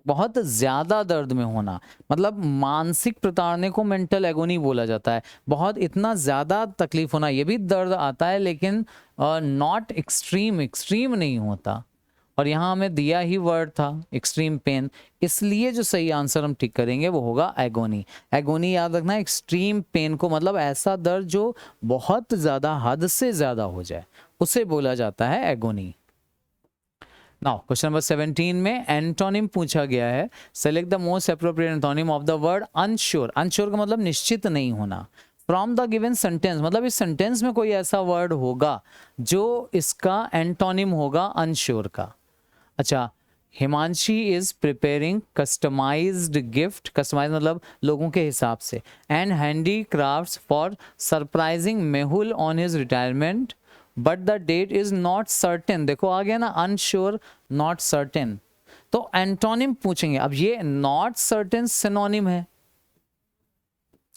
बहुत ज्यादा दर्द में होना, मतलब मानसिक प्रताड़ने को मेंटल एगोनी बोला जाता है। बहुत इतना ज्यादा तकलीफ होना, ये भी दर्द आता है लेकिन नॉट एक्सट्रीम, एक्सट्रीम नहीं होता। और यहाँ हमें दिया ही वर्ड था एक्सट्रीम पेन, इसलिए जो सही आंसर हम टिक करेंगे वो होगा एगोनी। एगोनी याद रखना, एक्सट्रीम पेन को मतलब ऐसा दर्द जो बहुत ज्यादा, हद से ज्यादा हो जाए, उसे बोला जाता है एगोनी। नाउ क्वेश्चन नंबर 17 में एंटोनिम पूछा गया है। Select the most appropriate antonym of the word unsure. Unsure का मतलब निश्चित नहीं होना। फ्रॉम द गिवन सेंटेंस मतलब इस सेंटेंस में कोई ऐसा वर्ड होगा जो इसका एंटोनिम होगा अनश्योर का। अच्छा, Himanshi is preparing customized gift, customize मतलब लोगों के हिसाब से, and handicrafts for surprising Mehul on his retirement, but the date is not certain. देखो आ गया ना, अनश्योर, नॉट सर्टेन, तो एंटोनिम पूछेंगे। अब ये नॉट सर्टेन सिनोनिम है,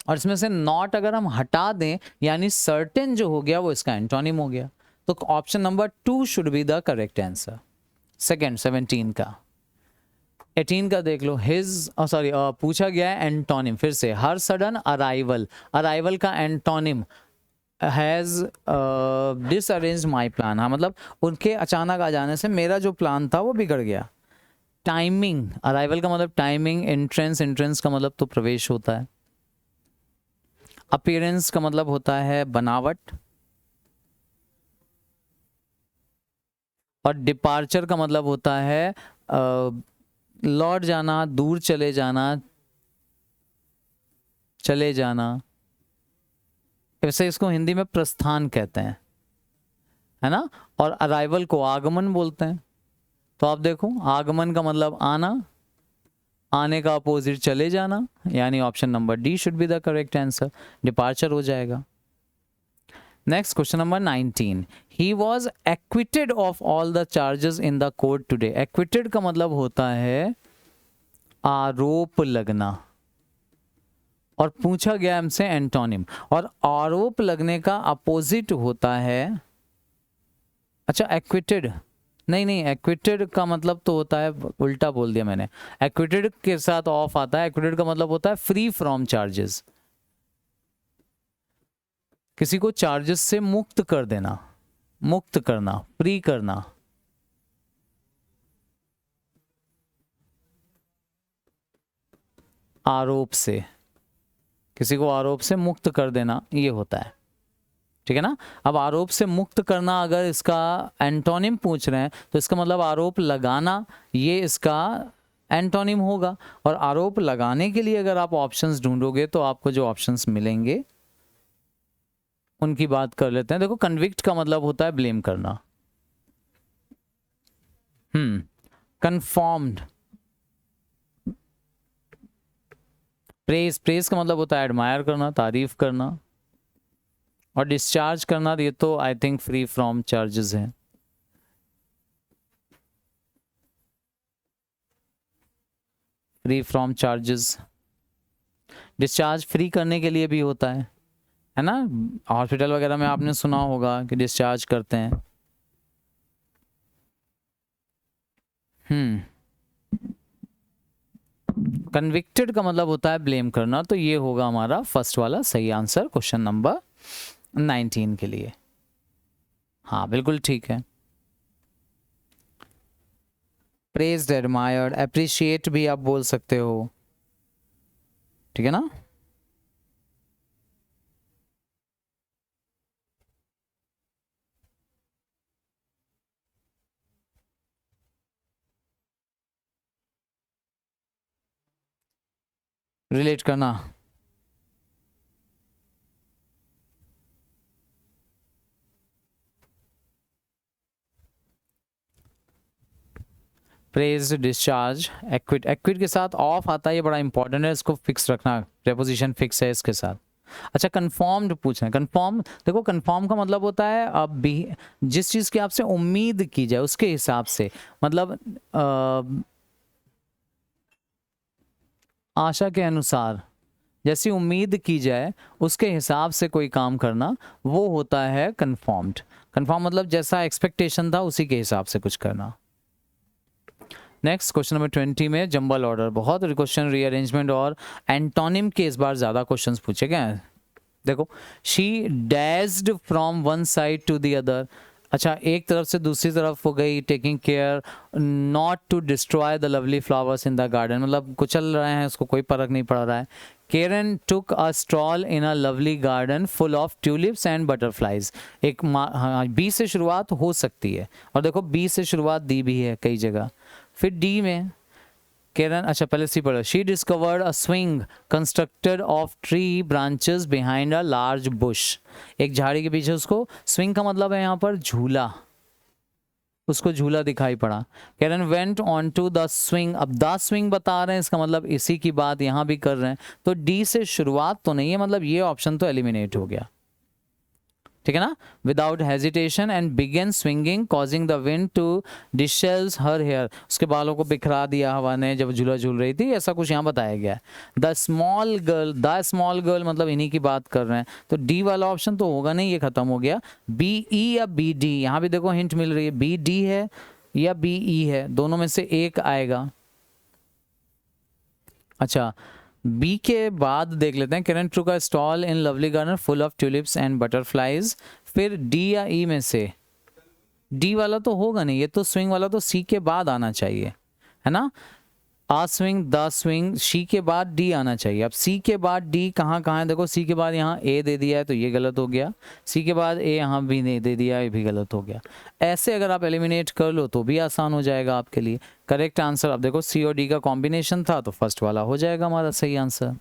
और इसमें से नॉट अगर हम हटा दें यानी सर्टेन जो हो गया वो इसका एंटोनिम हो गया। तो option number 2 should be the correct answer. Second 17 का। 18 का देख लो, हिज पूछा गया है एंटोनिम, फिर से हर सडन अराइवल, अराइवल का एंटोनिम हैज डिसअरेंज्ड माय प्लान। हाँ मतलब उनके अचानक आ जाने से मेरा जो प्लान था वो बिगड़ गया। टाइमिंग, अराइवल का मतलब टाइमिंग, एंट्रेंस, एंट्रेंस का मतलब तो प्रवेश होता है, अपीयरेंस का मतलब होता है बनावट, और डिपार्चर का मतलब होता है लौट जाना, दूर चले जाना, चले जाना। वैसे इसको हिंदी में प्रस्थान कहते हैं, है ना। और अराइवल को आगमन बोलते हैं। तो आप देखो, आगमन का मतलब आना, आने का अपोजिट चले जाना, यानी option number D should be the correct answer, departure हो जाएगा। Next question number 19, he was acquitted of all the charges in the court today. Acquitted का मतलब होता है आरोप लगना, और पूछा गया हमसे एंटोनिम, और आरोप लगने का अपोजिट होता है, अच्छा एक्विटेड, नहीं नहीं, एक्विटेड का मतलब तो होता है, उल्टा बोल दिया मैंने, एक्विटेड के साथ ऑफ आता है, एक्विटेड का मतलब होता है फ्री फ्रॉम चार्जेस, किसी को चार्जेस से मुक्त कर देना, मुक्त करना, फ्री करना। आरोप से, किसी को आरोप से मुक्त कर देना, ये होता है, ठीक है ना। अब आरोप से मुक्त करना, अगर इसका एंटोनिम पूछ रहे हैं तो इसका मतलब आरोप लगाना, ये इसका एंटोनिम होगा। और आरोप लगाने के लिए अगर आप ऑप्शंस ढूंढोगे तो आपको जो ऑप्शंस मिलेंगे उनकी बात कर लेते हैं। देखो, कन्विक्ट का मतलब होता है ब्लेम करना, कन्फर्म्ड, प्रेज, प्रेज का मतलब होता है एडमायर करना, तारीफ करना, और डिस्चार्ज करना, ये तो I think free from charges है। Free from charges, discharge free करने के लिए भी होता है ना। हॉस्पिटल वगैरह में आपने सुना होगा कि डिस्चार्ज करते हैं। कन्विक्टेड का मतलब होता है ब्लेम करना, तो ये होगा हमारा फर्स्ट वाला सही आंसर क्वेश्चन नंबर 19 के लिए। हाँ बिल्कुल ठीक है। प्रेज्ड, एडमायर्ड, अप्रिशिएट भी आप बोल सकते हो, ठीक है ना। रिलेट करना, प्रेज, डिस्चार्ज, एक्विट, एक्विट के साथ ऑफ आता है, ये बड़ा इंपॉर्टेंट है, इसको फिक्स रखना, प्रेपोजिशन फिक्स है इसके साथ। अच्छा, कंफर्म्ड पूछ रहे हैं, कंफर्म, देखो कंफर्म का मतलब होता है अब भी जिस चीज़ की आपसे उम्मीद की जाए उसके हिसाब से, मतलब आशा के अनुसार, जैसी उम्मीद की जाए उसके हिसाब से कोई काम करना, वो होता है कंफर्म्ड। कंफर्म मतलब जैसा एक्सपेक्टेशन था उसी के हिसाब से कुछ करना। नेक्स्ट क्वेश्चन नंबर 20 में जंबल ऑर्डर, बहुत क्वेश्चन रीअरेंजमेंट और एंटोनिम के इस बार ज़्यादा क्वेश्चंस पूछे गए हैं। देखो, she dashed from one side to the other, अच्छा एक तरफ से दूसरी तरफ हो गई, taking care not to destroy the lovely flowers in the garden, मतलब कुचल रहे हैं, उसको कोई फर्क नहीं पड़ रहा है। Karen took a stroll in a lovely garden full of tulips and butterflies, एक बी से शुरुआत हो सकती है, और देखो बी से शुरुआत दी भी है कई जगह। फिर डी में केरन, अच्छा पहले सी पढ़ो, she discovered a swing constructed of tree branches behind a large Bush, एक झाड़ी के पीछे उसको, स्विंग का मतलब है यहाँ पर झूला, उसको झूला दिखाई पड़ा। Karen went on to the swing, अब द स्विंग बता रहे हैं, इसका मतलब इसी की बात यहाँ भी कर रहे हैं, तो डी से शुरुआत तो नहीं है, मतलब ये ऑप्शन तो एलिमिनेट हो गया, ठीक है ना। Without hesitation and began swinging causing the wind to dishevel her hair, उसके बालों को बिखरा दिया हवा ने जब झूला झूल रही थी, ऐसा कुछ यहाँ बताया गया है। द स्मॉल गर्ल मतलब इन्हीं की बात कर रहे हैं, तो डी वाला ऑप्शन तो होगा नहीं, ये खत्म हो गया। बी ई या बी डी, यहाँ भी देखो हिंट मिल रही है, बी डी है या बी ई है, दोनों में से एक आएगा। अच्छा, बी के बाद देख लेते हैं, किरण टू का stall in lovely garden full of tulips and butterflies, फिर डी या ई में से डी वाला तो होगा नहीं, ये तो स्विंग वाला तो सी के बाद आना चाहिए, है ना, आ स्विंग, द स्विंग, शी के बाद डी आना चाहिए। अब सी के बाद डी कहाँ कहाँ है, देखो सी के बाद यहाँ ए दे दिया है तो ये गलत हो गया, सी के बाद ए यहाँ भी नहीं दे दिया, ये भी गलत हो गया। ऐसे अगर आप एलिमिनेट कर लो तो भी आसान हो जाएगा आपके लिए। करेक्ट आंसर, अब देखो सी और डी का कॉम्बिनेशन था तो फर्स्ट वाला हो जाएगा हमारा सही आंसर,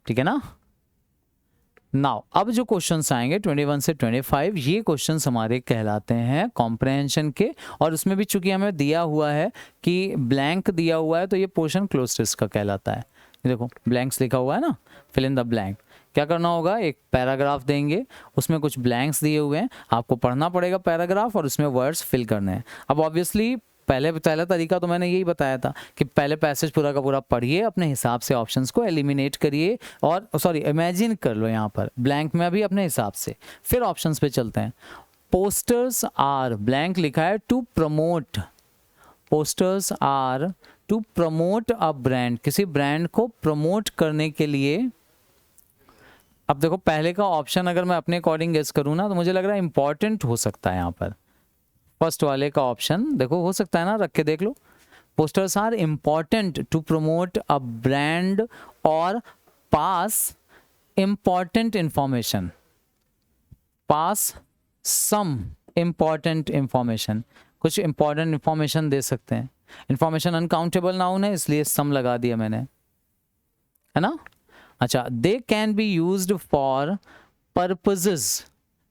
ठीक है ना। नाउ अब जो क्वेश्चंस आएंगे 21 से 25, ये क्वेश्चंस हमारे कहलाते हैं कॉम्प्रहेंशन के, और उसमें भी चूंकि हमें दिया हुआ है कि ब्लैंक दिया हुआ है तो ये पोर्शन क्लोज टेस्ट का कहलाता है। देखो ब्लैंक्स लिखा हुआ है ना, फिल इन द ब्लैंक। क्या करना होगा, एक पैराग्राफ देंगे, उसमें कुछ ब्लैंक्स दिए हुए हैं, आपको पढ़ना पड़ेगा पैराग्राफ और उसमें वर्ड्स फिल करने हैं। अब ऑब्वियसली पहला तरीका तो मैंने यही बताया था कि पहले पैसेज पूरा का पूरा पढ़िए, अपने हिसाब से ऑप्शंस को एलिमिनेट करिए, और सॉरी इमेजिन कर लो यहाँ पर ब्लैंक में भी अपने हिसाब से, फिर ऑप्शंस पे चलते हैं। पोस्टर्स आर, ब्लैंक लिखा है to promote, posters are to promote a brand, किसी ब्रांड को प्रमोट करने के लिए। अब देखो पहले का ऑप्शन अगर मैं अपने अकॉर्डिंग गेस करूँ ना तो मुझे लग रहा है इंपॉर्टेंट हो सकता है यहाँ पर। फर्स्ट वाले का ऑप्शन देखो हो सकता है ना, रख के देख लो। Posters are important to promote a brand और pass important information, pass some important information, कुछ इंपॉर्टेंट इंफॉर्मेशन दे सकते हैं। इंफॉर्मेशन अनकाउंटेबल नाउन है इसलिए सम लगा दिया मैंने, है ना। अच्छा, they can be used for purposes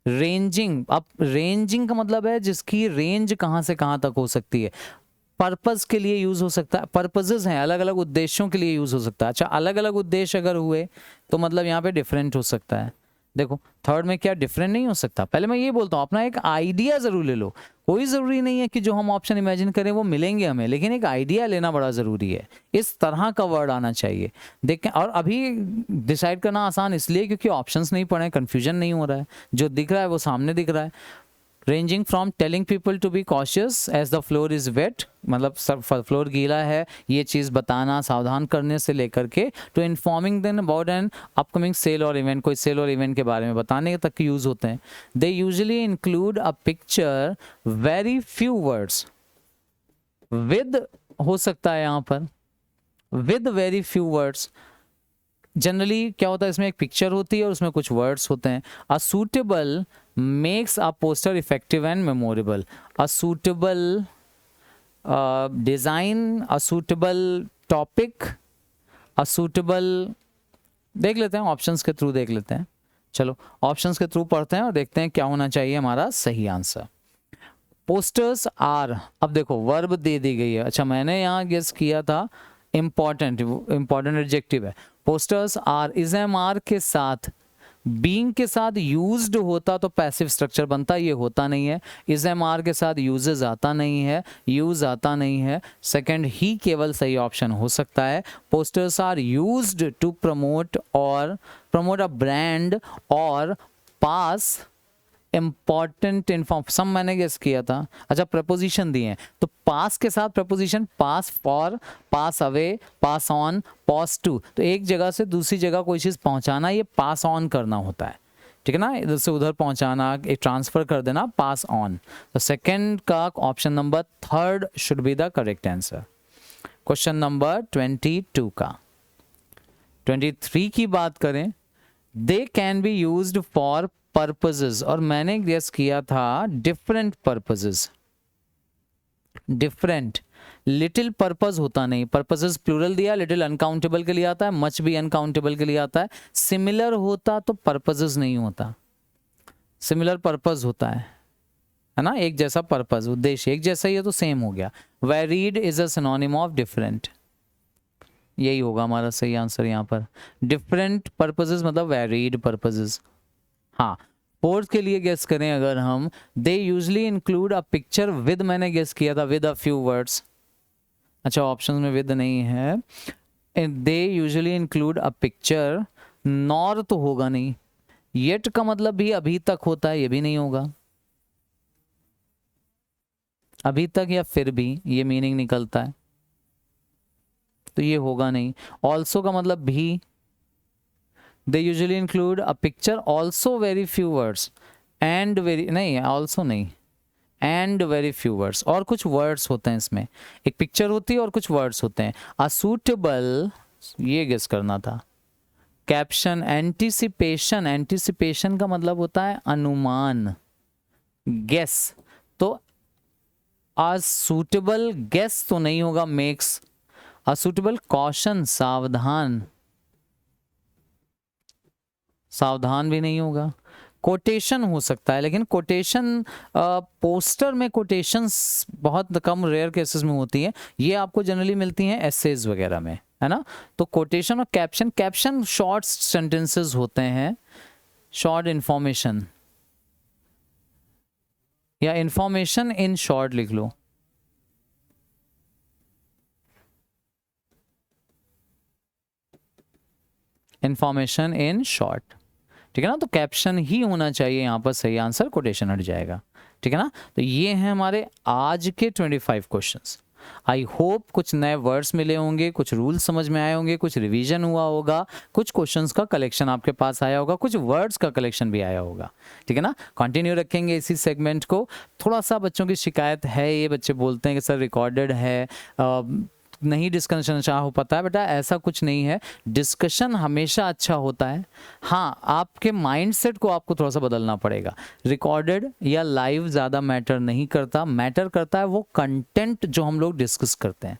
ranging. अब रेंजिंग का मतलब है जिसकी रेंज कहाँ से कहाँ तक हो सकती है, पर्पस के लिए यूज हो सकता है। पर्पसेस हैं, अलग अलग उद्देश्यों के लिए यूज हो सकता है। अच्छा, अलग अलग उद्देश्य अगर हुए तो मतलब यहाँ पे डिफरेंट हो सकता है। देखो थर्ड में क्या डिफरेंट नहीं हो सकता। पहले मैं ये बोलता हूँ अपना एक आइडिया जरूर ले लो, कोई ज़रूरी नहीं है कि जो हम ऑप्शन इमेजिन करें वो मिलेंगे हमें, लेकिन एक आइडिया लेना बड़ा ज़रूरी है। इस तरह का वर्ड आना चाहिए देखें। और अभी डिसाइड करना आसान इसलिए क्योंकि ऑप्शंस नहीं पढ़े, कन्फ्यूजन नहीं हो रहा है, जो दिख रहा है वो सामने दिख रहा है। Ranging from telling people to be cautious as the floor is wet, मतलब फ्लोर गीला है ये चीज़ बताना, सावधान करने से लेकर के to informing them about an upcoming sale और इवेंट, कोई सेल और इवेंट के बारे में बताने तक यूज़ होते हैं। They usually include a picture, very few words, with हो सकता है यहाँ पर, with very few words. Generally क्या होता है इसमें एक पिक्चर होती है और उसमें कुछ वर्ड्स होते हैं। A suitable makes a poster effective and memorable, a suitable design, a suitable topic, a suitable, देख लेते हैं ऑप्शंस के थ्रू देख लेते हैं। चलो ऑप्शंस के थ्रू पढ़ते हैं और देखते हैं क्या होना चाहिए हमारा सही आंसर। पोस्टर्स आर, अब देखो वर्ब दे दी गई है। अच्छा मैंने यहाँ गेस किया था इंपॉर्टेंट, इंपॉर्टेंट एडजेक्टिव है। Posters are is M R के साथ, बीइंग के साथ यूज्ड होता तो पैसिव स्ट्रक्चर बनता, ये होता नहीं है। इज एम आर के साथ यूजेस आता नहीं है, यूज आता नहीं है। सेकंड ही केवल सही ऑप्शन हो सकता है। Posters are used to promote और प्रमोट अ ब्रांड और पास इंपॉर्टेंट सम मैंने गेस किया था। अच्छा प्रपोजिशन दिए हैं तो पास के साथ preposition, pass for, pass away, pass on, pass to, तो एक जगह से दूसरी जगह कोई चीज़ पहुंचाना ये पास ऑन करना होता है, ठीक है ना, इधर से उधर पहुंचाना, एक ट्रांसफर कर देना, पास ऑन। तो सेकंड का option number third should be the correct answer. Question number 22 का 23 की बात करें, they can be used for purposes, और मैंने गेस किया था different purposes, different. Little purpose होता नहीं, पर्पसेस प्लूरल दिया, लिटिल अनकाउंटेबल के लिए आता है, मच भी अनकाउंटेबल के लिए आता है। सिमिलर होता तो पर्पसेस नहीं होता, सिमिलर पर्पस होता है ना, एक जैसा पर्पस, उद्देश्य एक जैसा ही है तो सेम हो गया। Varied is a synonym of different, यही होगा हमारा सही आंसर यहाँ पर। डिफरेंट पर्पसेस मतलब वेरीड पर्पसेस। हाँ फोर्थ के लिए गेस करें अगर हम, they usually include a picture with, मैंने गेस किया था विद अ फ्यू वर्ड्स। अच्छा ऑप्शन में विद नहीं है। They usually include a picture, nor तो होगा नहीं। येट का मतलब भी अभी तक होता है, ये भी नहीं होगा। अभी तक या फिर भी ये मीनिंग निकलता है तो ये होगा नहीं। ऑल्सो का मतलब भी, they usually include a picture, also very few words, and very नहीं, also नहीं, एंड वेरी फ्यू वर्ड्स, और कुछ वर्ड्स होते हैं इसमें, एक पिक्चर होती है और कुछ वर्ड्स होते हैं। अ सूटेबल, ये गेस करना था। कैप्शन, एंटिसिपेशन, एंटिसिपेशन का मतलब होता है अनुमान, गेस। तो अ सूटेबल गेस तो नहीं होगा, मेक्स। अ सूटेबल कॉशन, सावधान, सावधान भी नहीं होगा। कोटेशन हो सकता है, लेकिन कोटेशन पोस्टर में कोटेशंस बहुत कम, रेयर केसेस में होती है। ये आपको जनरली मिलती हैं एसेज वगैरह में, है ना। तो कोटेशन और कैप्शन, कैप्शन शॉर्ट सेंटेंसेस होते हैं, शॉर्ट इंफॉर्मेशन, या इंफॉर्मेशन इन शॉर्ट लिख लो। इंफॉर्मेशन इन शॉर्ट, ठीक है ना। तो कैप्शन ही होना चाहिए यहाँ पर सही आंसर, कोटेशन हट जाएगा, ठीक है ना। तो ये हैं हमारे आज के 25 क्वेश्चंस। आई होप कुछ नए वर्ड्स मिले होंगे, कुछ रूल्स समझ में आए होंगे, कुछ रिवीजन हुआ होगा, कुछ क्वेश्चंस का कलेक्शन आपके पास आया होगा, कुछ वर्ड्स का कलेक्शन भी आया होगा, ठीक है ना। कंटिन्यू रखेंगे इसी सेगमेंट को। थोड़ा सा बच्चों की शिकायत है, ये बच्चे बोलते हैं कि सर रिकॉर्डेड है, नहीं डिस्कशन अच्छा हो पाता है। बेटा ऐसा कुछ नहीं है, डिस्कशन हमेशा अच्छा होता है। हाँ, आपके माइंडसेट को आपको थोड़ा सा बदलना पड़ेगा। रिकॉर्डेड या लाइव ज़्यादा मैटर नहीं करता, मैटर करता है वो कंटेंट जो हम लोग डिस्कस करते हैं।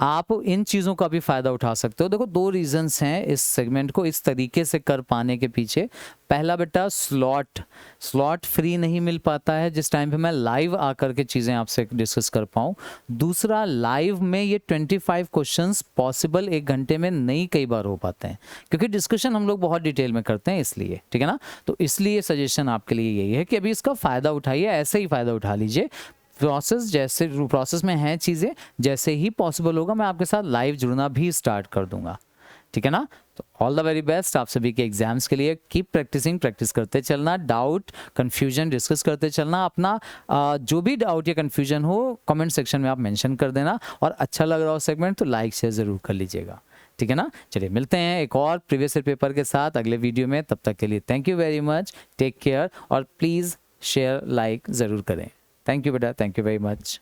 आप इन चीज़ों का भी फ़ायदा उठा सकते हो। देखो 2 रीजंस हैं इस सेगमेंट को इस तरीके से कर पाने के पीछे। पहला बेटा, स्लॉट फ्री नहीं मिल पाता है जिस टाइम पे मैं लाइव आकर के चीज़ें आपसे डिस्कस कर पाऊँ। दूसरा, लाइव में ये 25 क्वेश्चंस पॉसिबल 1 घंटे में नहीं कई बार हो पाते हैं, क्योंकि डिस्कशन हम लोग बहुत डिटेल में करते हैं इसलिए, ठीक है ना। तो इसलिए सजेशन आपके लिए यही है कि अभी इसका फ़ायदा उठाइए, ऐसे ही फ़ायदा उठा लीजिए। जैसे प्रोसेस में हैं चीज़ें, जैसे ही पॉसिबल होगा मैं आपके साथ लाइव जुड़ना भी स्टार्ट कर दूंगा, ठीक है ना। तो ऑल द वेरी बेस्ट आप सभी के एग्जाम्स के लिए। कीप प्रैक्टिसिंग, प्रैक्टिस करते चलना, डाउट कन्फ्यूजन डिस्कस करते चलना। अपना जो भी डाउट या कन्फ्यूजन हो कमेंट सेक्शन में आप मेंशन कर देना, और अच्छा लग रहा हो सेगमेंट तो लाइक शेयर ज़रूर कर लीजिएगा, ठीक है ना। चलिए मिलते हैं एक और प्रीवियस ईयर पेपर के साथ अगले वीडियो में। तब तक के लिए thank you very much, take care, और प्लीज़ शेयर लाइक ज़रूर करें। थैंक यू बेटा, थैंक यू वेरी मच।